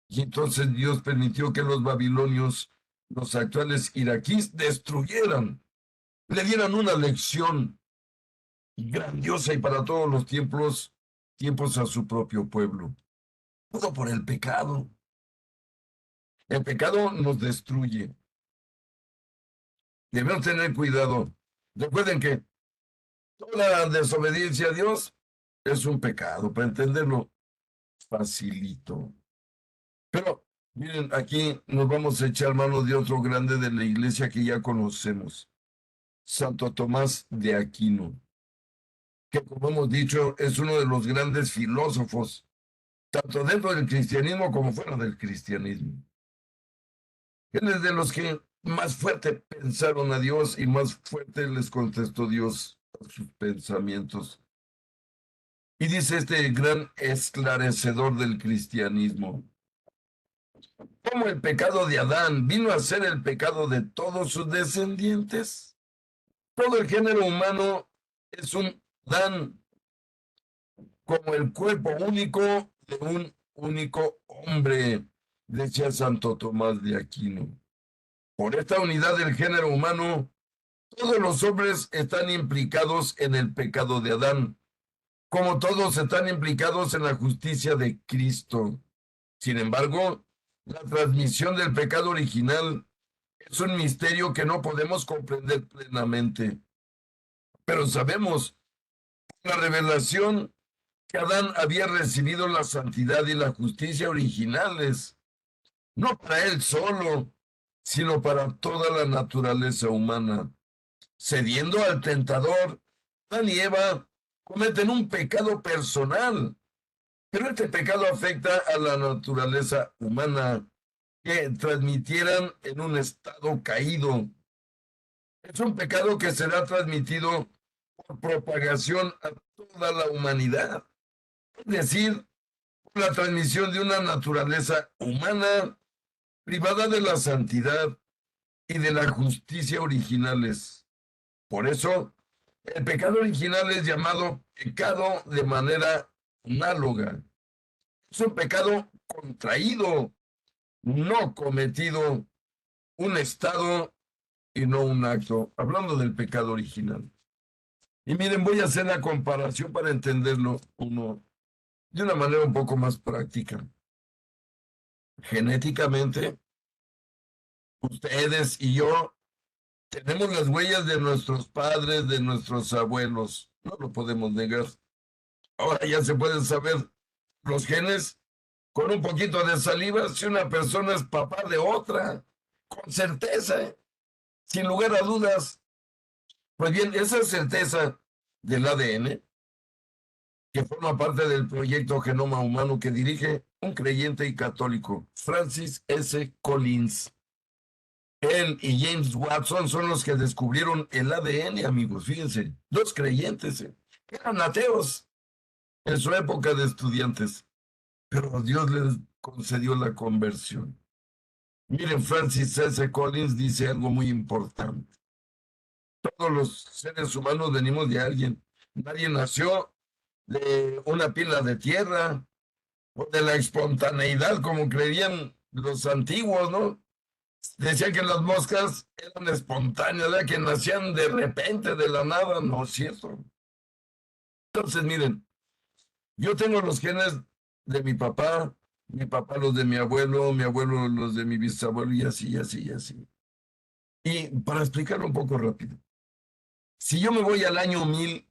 Y entonces Dios permitió que los babilonios, los actuales iraquíes, destruyeran, le dieran una lección grandiosa y para todos los tiempos a su propio pueblo. Todo por el pecado. El pecado nos destruye. Debemos tener cuidado. Recuerden que toda desobediencia a Dios es un pecado, para entenderlo facilito. Pero miren, aquí nos vamos a echar mano de otro grande de la iglesia que ya conocemos, Santo Tomás de Aquino, que como hemos dicho es uno de los grandes filósofos, tanto dentro del cristianismo como fuera del cristianismo. Él es de los que más fuerte pensaron a Dios y más fuerte les contestó Dios a sus pensamientos. Y dice este gran esclarecedor del cristianismo: como el pecado de Adán vino a ser el pecado de todos sus descendientes, todo el género humano es un Adán, como el cuerpo único de un único hombre, decía Santo Tomás de Aquino. Por esta unidad del género humano, todos los hombres están implicados en el pecado de Adán, como todos están implicados en la justicia de Cristo. Sin embargo, la transmisión del pecado original es un misterio que no podemos comprender plenamente. Pero sabemos por la revelación que Adán había recibido la santidad y la justicia originales, no para él solo, sino para toda la naturaleza humana. Cediendo al tentador, Adán y Eva cometen un pecado personal, pero este pecado afecta a la naturaleza humana, que transmitieran en un estado caído. Es un pecado que será transmitido por propagación a toda la humanidad, es decir, por la transmisión de una naturaleza humana privada de la santidad y de la justicia originales. Por eso, el pecado original es llamado pecado de manera análoga. Es un pecado contraído, no cometido, un estado y no un acto, hablando del pecado original. Y miren, voy a hacer la comparación para entenderlo de una manera un poco más práctica. Genéticamente, ustedes y yo tenemos las huellas de nuestros padres, de nuestros abuelos, no lo podemos negar. Ahora ya se pueden saber los genes con un poquito de saliva si una persona es papá de otra, con certeza, sin lugar a dudas. Pues bien, esa certeza del ADN, que forma parte del proyecto Genoma Humano que dirige un creyente y católico, Francis S. Collins. Él y James Watson son los que descubrieron el ADN, amigos, fíjense, dos creyentes, eran ateos en su época de estudiantes, pero Dios les concedió la conversión. Miren, Francis S. Collins dice algo muy importante. Todos los seres humanos venimos de alguien. Nadie nació de una pila de tierra o de la espontaneidad, como creían los antiguos, ¿no? Decían que las moscas eran espontáneas, ¿verdad? Que nacían de repente, de la nada. No es cierto. Entonces, miren, yo tengo los genes de mi papá los de mi abuelo los de mi bisabuelo, y así, y así, y así. Y para explicarlo un poco rápido, si yo me voy al año 1000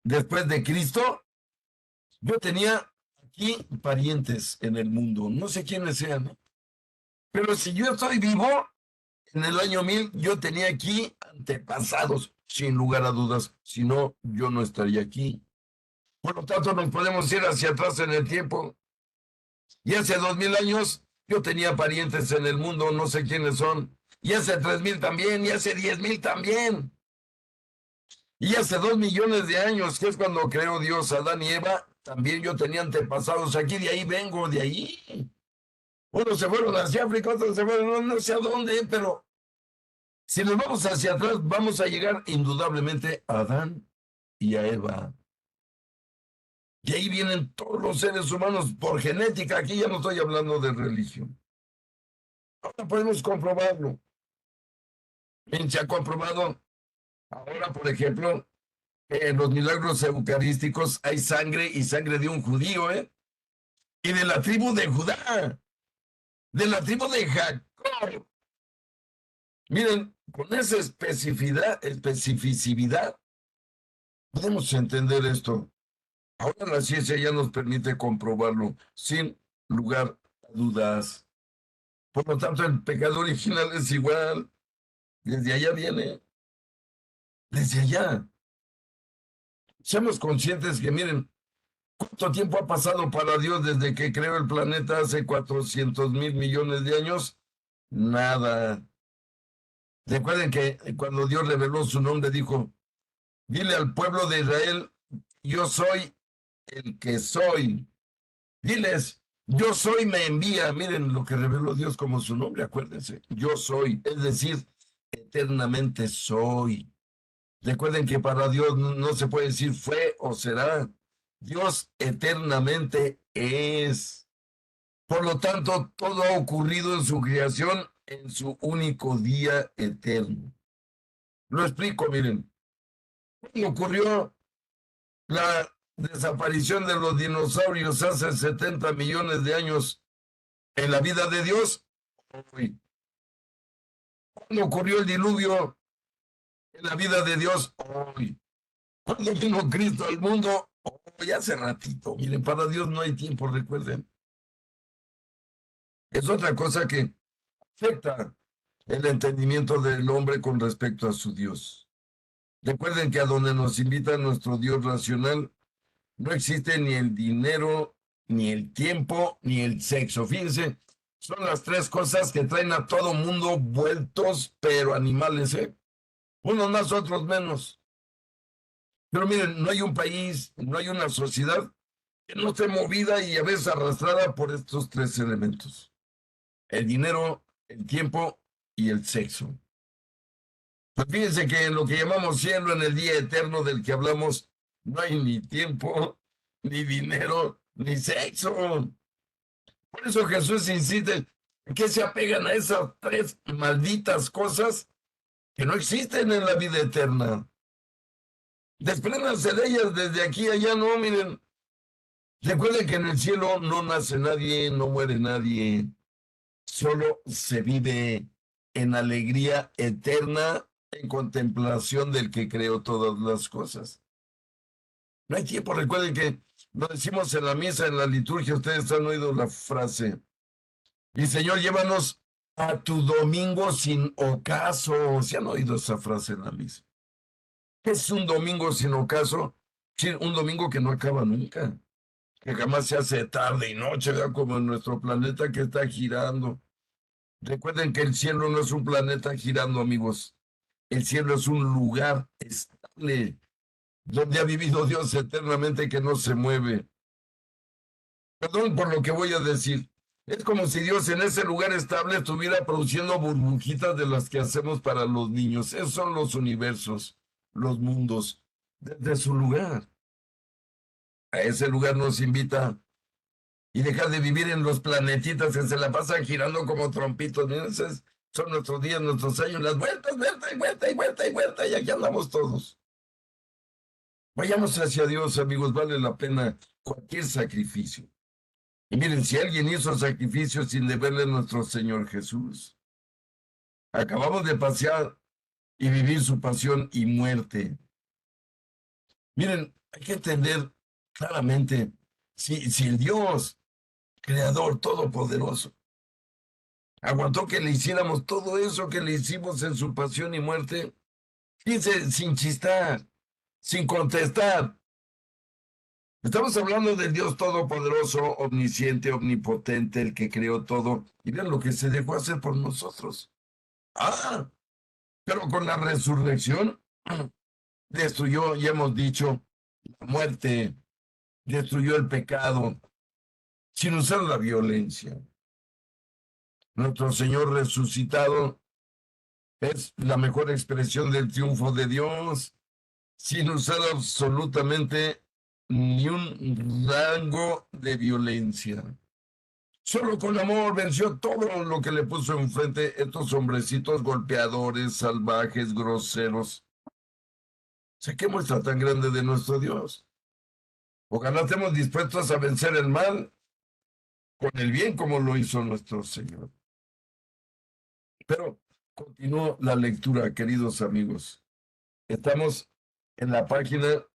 después de Cristo, yo tenía aquí parientes en el mundo, no sé quiénes sean, ¿eh? Pero si yo estoy vivo, en el año 1000 yo tenía aquí antepasados, sin lugar a dudas, si no, yo no estaría aquí. Por lo tanto, nos podemos ir hacia atrás en el tiempo. Y hace 2000 años yo tenía parientes en el mundo, no sé quiénes son, y hace 3,000 también, y hace 10,000 también. Y hace 2 millones de años, que es cuando creó Dios a Adán y Eva, también yo tenía antepasados aquí, de ahí vengo, de ahí. Unos se fueron hacia África, otros se fueron no sé a dónde, pero si nos vamos hacia atrás, vamos a llegar indudablemente a Adán y a Eva. Y ahí vienen todos los seres humanos por genética. Aquí ya no estoy hablando de religión. Ahora podemos comprobarlo. Bien, se ha comprobado ahora, por ejemplo, en los milagros eucarísticos hay sangre y sangre de un judío, ¿eh? Y de la tribu de Judá, de la tribu de Jacob. Miren, con esa especificidad, podemos entender esto. Ahora la ciencia ya nos permite comprobarlo sin lugar a dudas. Por lo tanto, el pecado original es igual. Desde allá viene. Desde allá. Seamos conscientes que, miren, ¿cuánto tiempo ha pasado para Dios desde que creó el planeta hace 400,000 millones de años? Nada. Recuerden que cuando Dios reveló su nombre, dijo, dile al pueblo de Israel, yo soy el que soy. Diles, yo soy, me envía. Miren lo que reveló Dios como su nombre, acuérdense. Yo soy, es decir, eternamente soy. Recuerden que para Dios no se puede decir fue o será. Dios eternamente es. Por lo tanto, todo ha ocurrido en su creación en su único día eterno. Lo explico, miren. ¿Cómo ocurrió la desaparición de los dinosaurios hace 70 millones de años en la vida de Dios? Hoy. ¿Cuándo ocurrió el diluvio en la vida de Dios? Hoy. ¿Cuándo vino Cristo al mundo? Hoy, hace ratito. Miren, para Dios no hay tiempo, recuerden. Es otra cosa que afecta el entendimiento del hombre con respecto a su Dios. Recuerden que a donde nos invita nuestro Dios racional, no existe ni el dinero, ni el tiempo, ni el sexo. Fíjense, son las tres cosas que traen a todo mundo vueltos, pero animales, ¿eh? Unos más, otros menos. Pero miren, no hay un país, no hay una sociedad que no esté movida y a veces arrastrada por estos tres elementos. El dinero, el tiempo y el sexo. Pues fíjense que en lo que llamamos cielo, en el día eterno del que hablamos, no hay ni tiempo, ni dinero, ni sexo. Por eso Jesús insiste que se apegan a esas tres malditas cosas que no existen en la vida eterna. Despréndanse de ellas desde aquí a allá, no, miren. Recuerden que en el cielo no nace nadie, no muere nadie. Solo se vive en alegría eterna, en contemplación del que creó todas las cosas. No hay tiempo, recuerden que lo decimos en la misa, en la liturgia, ustedes han oído la frase. Y Señor, llévanos a tu domingo sin ocaso. ¿Se han oído esa frase en la misa? ¿Qué es un domingo sin ocaso? Sí, un domingo que no acaba nunca, que jamás se hace tarde y noche, ¿verdad? Como en nuestro planeta que está girando. Recuerden que el cielo no es un planeta girando, amigos. El cielo es un lugar estable donde ha vivido Dios eternamente que no se mueve. Perdón por lo que voy a decir. Es como si Dios en ese lugar estable estuviera produciendo burbujitas de las que hacemos para los niños. Esos son los universos, los mundos, desde su lugar. A ese lugar nos invita y dejar de vivir en los planetitas que se la pasan girando como trompitos. Miren, esos son nuestros días, nuestros años, las vueltas, vuelta y vuelta y vuelta y vuelta, y aquí andamos todos. Vayamos hacia Dios, amigos, vale la pena cualquier sacrificio. Y miren, si alguien hizo sacrificio sin deberle a nuestro Señor Jesús, acabamos de pasear y vivir su pasión y muerte. Miren, hay que entender claramente, si el Dios, Creador Todopoderoso, aguantó que le hiciéramos todo eso que le hicimos en su pasión y muerte, fíjense, sin chistar, sin contestar. Estamos hablando del Dios Todopoderoso, omnisciente, omnipotente, el que creó todo. Y vean lo que se dejó hacer por nosotros. Ah, pero con la resurrección destruyó, ya hemos dicho, la muerte, destruyó el pecado, sin usar la violencia. Nuestro Señor resucitado es la mejor expresión del triunfo de Dios, sin usar absolutamente ni un rango de violencia. Solo con amor venció todo lo que le puso enfrente estos hombrecitos golpeadores, salvajes, groseros. Sé qué muestra tan grande de nuestro Dios. Ojalá estemos dispuestos a vencer el mal con el bien como lo hizo nuestro Señor. Pero continúo la lectura, queridos amigos. Estamos en la página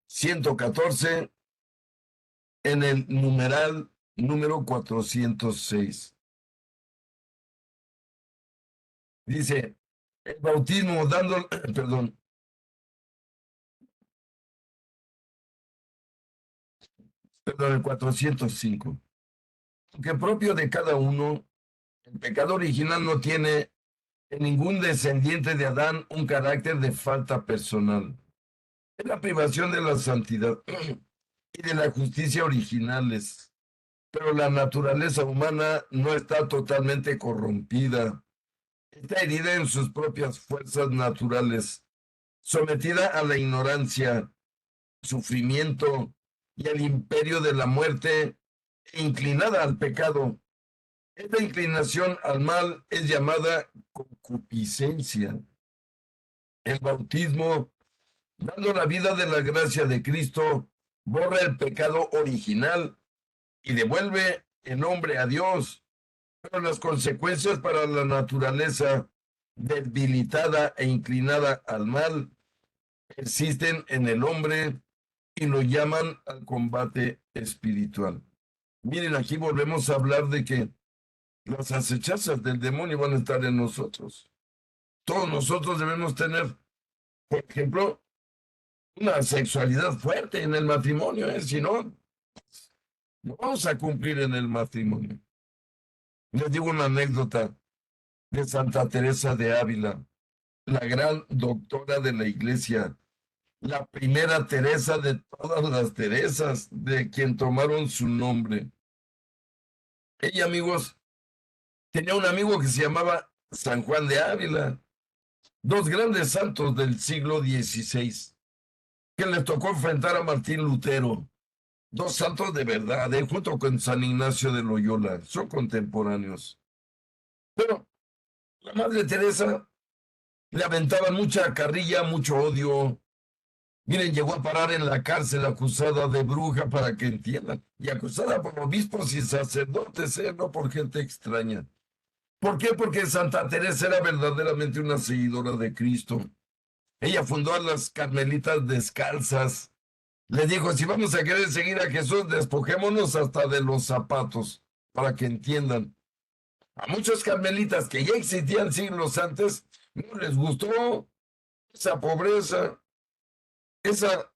114, en el numeral número 406. Dice, el bautismo dando, perdón, el 405. Aunque propio de cada uno, el pecado original no tiene en ningún descendiente de Adán un carácter de falta personal. Es la privación de la santidad y de la justicia originales. Pero la naturaleza humana no está totalmente corrompida. Está herida en sus propias fuerzas naturales, sometida a la ignorancia, sufrimiento y al imperio de la muerte, e inclinada al pecado. Esta inclinación al mal es llamada concupiscencia. El bautismo, dando la vida de la gracia de Cristo, borra el pecado original y devuelve el hombre a Dios. Pero las consecuencias para la naturaleza debilitada e inclinada al mal persisten en el hombre y lo llaman al combate espiritual. Miren, aquí volvemos a hablar de que las acechanzas del demonio van a estar en nosotros. Todos nosotros debemos tener, por ejemplo, una sexualidad fuerte en el matrimonio, ¿eh? Si no, no vamos a cumplir en el matrimonio. Les digo una anécdota de Santa Teresa de Ávila, la gran doctora de la iglesia, la primera Teresa de todas las Teresas, de quien tomaron su nombre. Ella, amigos, tenía un amigo que se llamaba San Juan de Ávila, dos grandes santos del siglo XVI, que les tocó enfrentar a Martín Lutero, dos santos de verdad, junto con San Ignacio de Loyola, son contemporáneos. Pero la Madre Teresa le aventaban mucha carrilla, mucho odio. Miren, llegó a parar en la cárcel acusada de bruja, para que entiendan, y acusada por obispos y sacerdotes, no por gente extraña. ¿Por qué? Porque Santa Teresa era verdaderamente una seguidora de Cristo. Ella fundó a las Carmelitas Descalzas. Le dijo, si vamos a querer seguir a Jesús, despojémonos hasta de los zapatos, para que entiendan. A muchos carmelitas que ya existían siglos antes, no les gustó esa pobreza, esa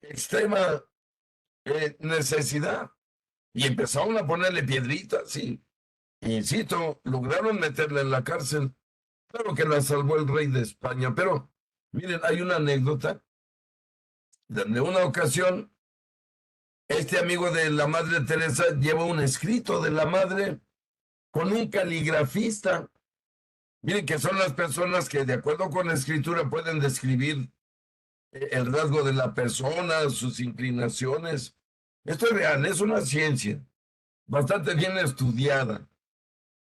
extrema necesidad, y empezaron a ponerle piedritas y, insisto, lograron meterla en la cárcel. Claro que la salvó el rey de España, pero miren, hay una anécdota donde una ocasión este amigo de la Madre Teresa lleva un escrito de la Madre con un caligrafista. Miren que son las personas que de acuerdo con la escritura pueden describir el rasgo de la persona, sus inclinaciones. Esto es real, es una ciencia bastante bien estudiada.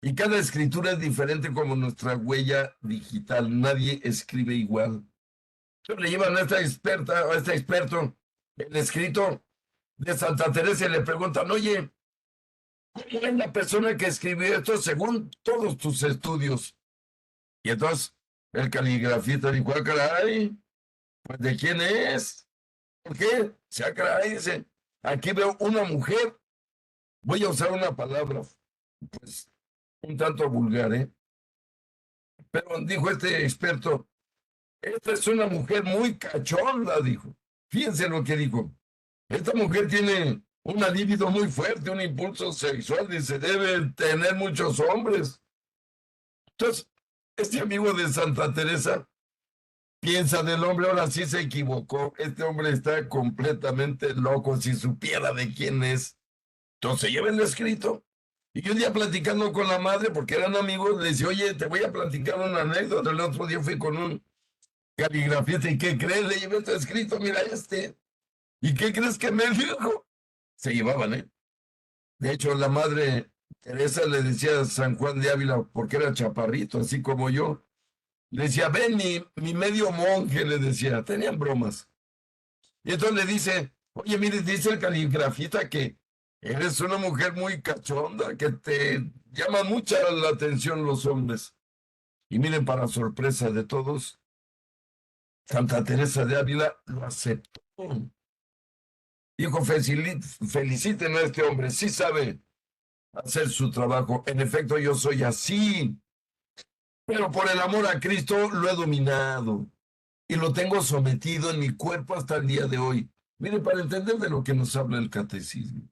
Y cada escritura es diferente como nuestra huella digital. Nadie escribe igual. Entonces le llevan a esta experta, a este experto, el escrito de Santa Teresa y le preguntan, oye, ¿cómo es la persona que escribió esto según todos tus estudios? Y entonces el caligrafista dijo, ah, caray, pues ¿de quién es? ¿Por qué? Se ah, caray, dice, aquí veo una mujer, voy a usar una palabra, pues, un tanto vulgar, ¿eh? Pero dijo este experto, esta es una mujer muy cachonda, dijo. Fíjense lo que dijo. Esta mujer tiene una libido muy fuerte, un impulso sexual, dice, deben tener muchos hombres. Entonces, este amigo de Santa Teresa piensa del hombre, ahora sí se equivocó, este hombre está completamente loco, si supiera de quién es. Entonces lleva el escrito. Y un día platicando con la madre, porque eran amigos, le dice, oye, te voy a platicar una anécdota. El otro día fui con un caligrafista, ¿y qué crees? Le llevé tu escrito, mira este. ¿Y qué crees que me dijo? Se llevaban, ¿eh? De hecho, la madre Teresa le decía a San Juan de Ávila, porque era chaparrito, así como yo. Le decía, ven, mi medio monje, le decía, tenían bromas. Y entonces le dice, oye, mire, dice el caligrafista que eres una mujer muy cachonda, que te llama mucha la atención los hombres. Y miren, para sorpresa de todos, Santa Teresa de Ávila lo aceptó. Dijo, feliciten a este hombre, sí sabe hacer su trabajo. En efecto, yo soy así, pero por el amor a Cristo lo he dominado y lo tengo sometido en mi cuerpo hasta el día de hoy. Mire, para entender de lo que nos habla el catecismo.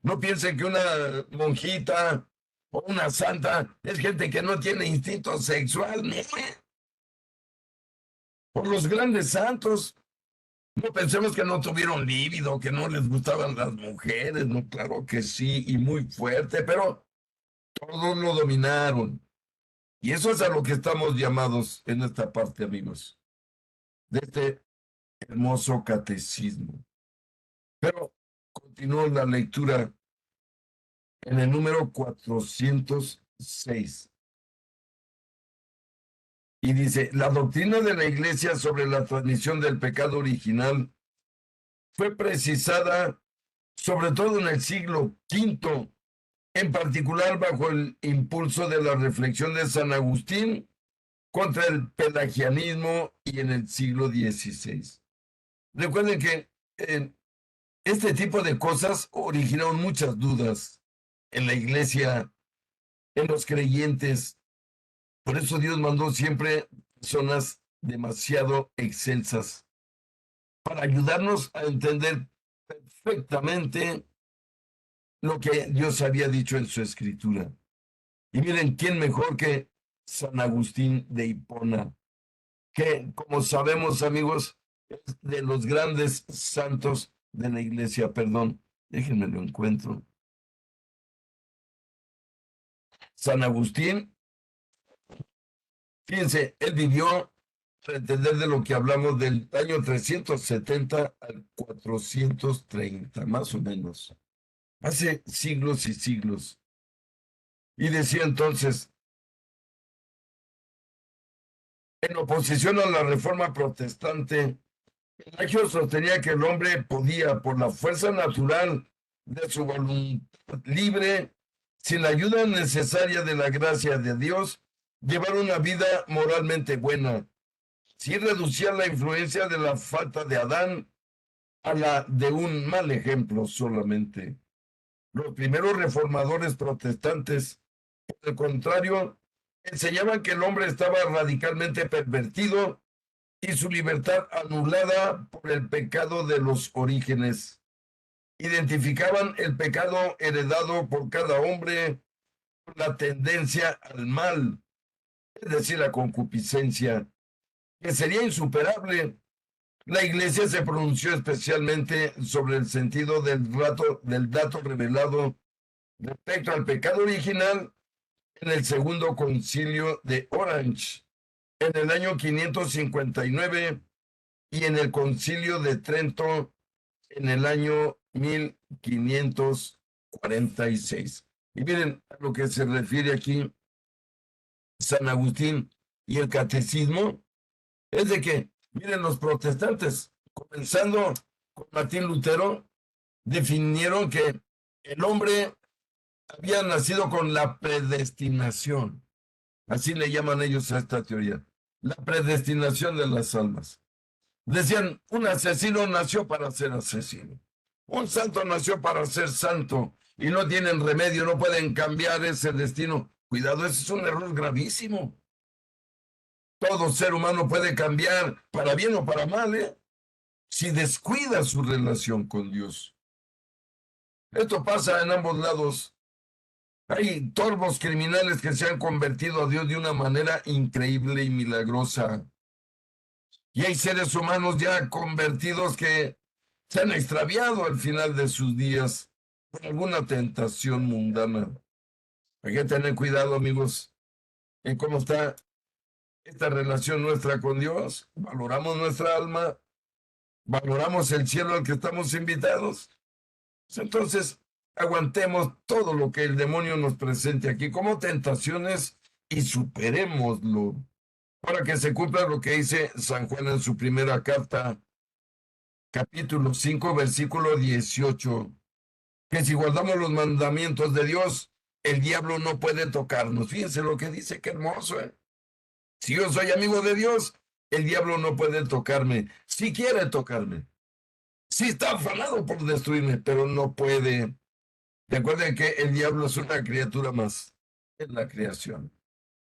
No piensen que una monjita o una santa es gente que no tiene instinto sexual. ¿No? Por los grandes santos, no pensemos que no tuvieron líbido, que no les gustaban las mujeres. No, claro que sí, y muy fuerte, pero todos lo dominaron. Y eso es a lo que estamos llamados en esta parte, amigos, de este hermoso catecismo. Pero continúo la lectura en el número 406. Y dice, la doctrina de la Iglesia sobre la transmisión del pecado original fue precisada sobre todo en el siglo V, en particular bajo el impulso de la reflexión de San Agustín contra el pelagianismo y en el siglo XVI. Recuerden que este tipo de cosas originaron muchas dudas en la Iglesia, en los creyentes. Por eso Dios mandó siempre personas demasiado excelsas para ayudarnos a entender perfectamente lo que Dios había dicho en su escritura. Y miren, ¿quién mejor que San Agustín de Hipona? Que, como sabemos, amigos, es de los grandes santos de la iglesia. Perdón, déjenme lo encuentro. San Agustín, fíjense, él vivió, para entender de lo que hablamos, del año 370 al 430, más o menos. Hace siglos y siglos. Y decía entonces, en oposición a la reforma protestante, Pelagio sostenía que el hombre podía, por la fuerza natural de su voluntad libre, sin la ayuda necesaria de la gracia de Dios, llevar una vida moralmente buena, sin reducir la influencia de la falta de Adán a la de un mal ejemplo solamente. Los primeros reformadores protestantes, por el contrario, enseñaban que el hombre estaba radicalmente pervertido y su libertad anulada por el pecado de los orígenes. Identificaban el pecado heredado por cada hombre, la tendencia al mal, es decir, la concupiscencia, que sería insuperable. La Iglesia se pronunció especialmente sobre el sentido del dato revelado respecto al pecado original en el segundo concilio de Orange, en el año 559, y en el concilio de Trento en el año 1546. Y miren a lo que se refiere aquí San Agustín y el catecismo, es de que, miren, los protestantes, comenzando con Martín Lutero, definieron que el hombre había nacido con la predestinación. Así le llaman ellos a esta teoría. La predestinación de las almas. Decían, un asesino nació para ser asesino. Un santo nació para ser santo. Y no tienen remedio, no pueden cambiar ese destino. Cuidado, ese es un error gravísimo. Todo ser humano puede cambiar para bien o para mal, si descuida su relación con Dios. Esto pasa en ambos lados. Hay torvos criminales que se han convertido a Dios de una manera increíble y milagrosa. Y hay seres humanos ya convertidos que se han extraviado al final de sus días por alguna tentación mundana. Hay que tener cuidado, amigos, en cómo está esta relación nuestra con Dios. Valoramos nuestra alma, valoramos el cielo al que estamos invitados. Entonces, aguantemos todo lo que el demonio nos presente aquí como tentaciones y superémoslo para que se cumpla lo que dice San Juan en su primera carta, capítulo 5, versículo 18, que si guardamos los mandamientos de Dios, el diablo no puede tocarnos. Fíjense lo que dice, qué hermoso, ¿eh? Si yo soy amigo de Dios, el diablo no puede tocarme. Si quiere tocarme, si está afanado por destruirme, pero no puede. Recuerden que el diablo es una criatura más en la creación,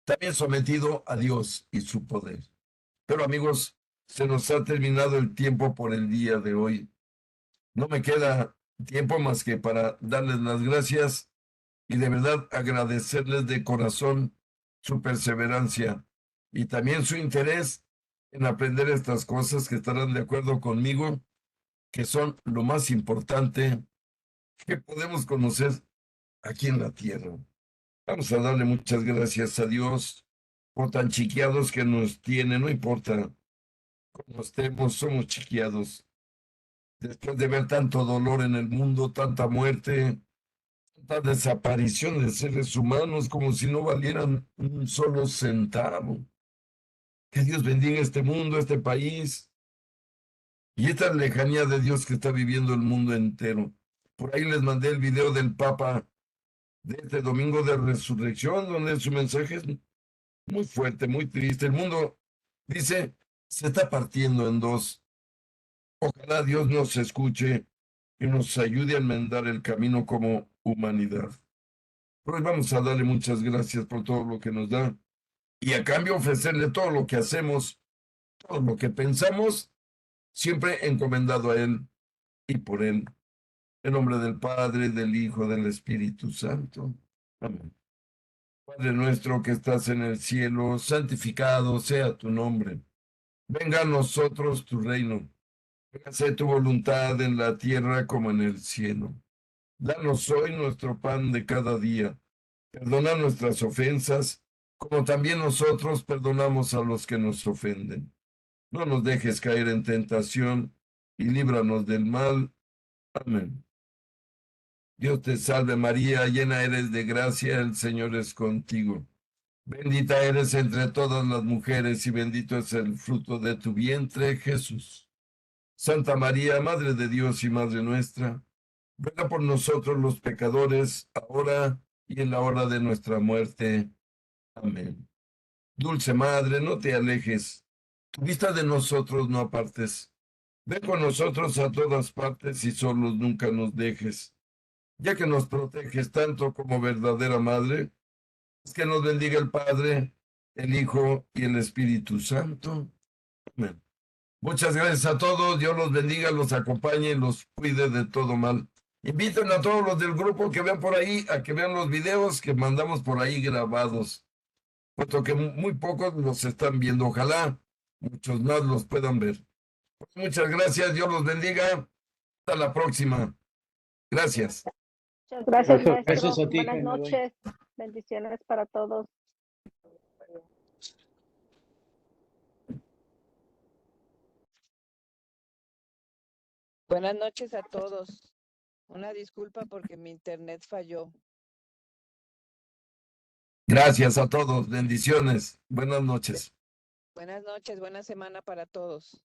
también sometido a Dios y su poder. Pero amigos, se nos ha terminado el tiempo por el día de hoy. No me queda tiempo más que para darles las gracias y de verdad agradecerles de corazón su perseverancia y también su interés en aprender estas cosas, que estarán de acuerdo conmigo, que son lo más importante que podemos conocer aquí en la tierra. Vamos a darle muchas gracias a Dios por tan chiqueados que nos tiene, no importa cómo estemos, somos chiqueados. Después de ver tanto dolor en el mundo, tanta muerte, tanta desaparición de seres humanos como si no valieran un solo centavo. Que Dios bendiga este mundo, este país y esta lejanía de Dios que está viviendo el mundo entero. Por ahí les mandé el video del Papa de este domingo de resurrección, donde su mensaje es muy fuerte, muy triste. El mundo, dice, se está partiendo en dos. Ojalá Dios nos escuche y nos ayude a enmendar el camino como humanidad. Pues vamos a darle muchas gracias por todo lo que nos da y a cambio ofrecerle todo lo que hacemos, todo lo que pensamos, siempre encomendado a Él y por Él. En nombre del Padre, del Hijo, del Espíritu Santo. Amén. Padre nuestro que estás en el cielo, santificado sea tu nombre. Venga a nosotros tu reino. Hágase tu voluntad en la tierra como en el cielo. Danos hoy nuestro pan de cada día. Perdona nuestras ofensas, como también nosotros perdonamos a los que nos ofenden. No nos dejes caer en tentación y líbranos del mal. Amén. Dios te salve María, llena eres de gracia, el Señor es contigo. Bendita eres entre todas las mujeres y bendito es el fruto de tu vientre, Jesús. Santa María, Madre de Dios y Madre nuestra, ruega por nosotros los pecadores, ahora y en la hora de nuestra muerte. Amén. Dulce Madre, no te alejes, tu vista de nosotros no apartes. Ven con nosotros a todas partes y solos nunca nos dejes. Ya que nos proteges tanto como verdadera Madre, es que nos bendiga el Padre, el Hijo y el Espíritu Santo. Amén. Muchas gracias a todos, Dios los bendiga, los acompañe y los cuide de todo mal. Inviten a todos los del grupo que vean por ahí, a que vean los videos que mandamos por ahí grabados, puesto que muy pocos los están viendo. Ojalá muchos más los puedan ver. Muchas gracias, Dios los bendiga. Hasta la próxima. Gracias. Muchas gracias, maestro. Gracias a ti, Buenas Jaime. noches. Bendiciones para todos. Buenas noches a todos. Una disculpa porque mi internet falló. Gracias a todos. Bendiciones. Buenas noches. Buenas noches, buena semana para todos.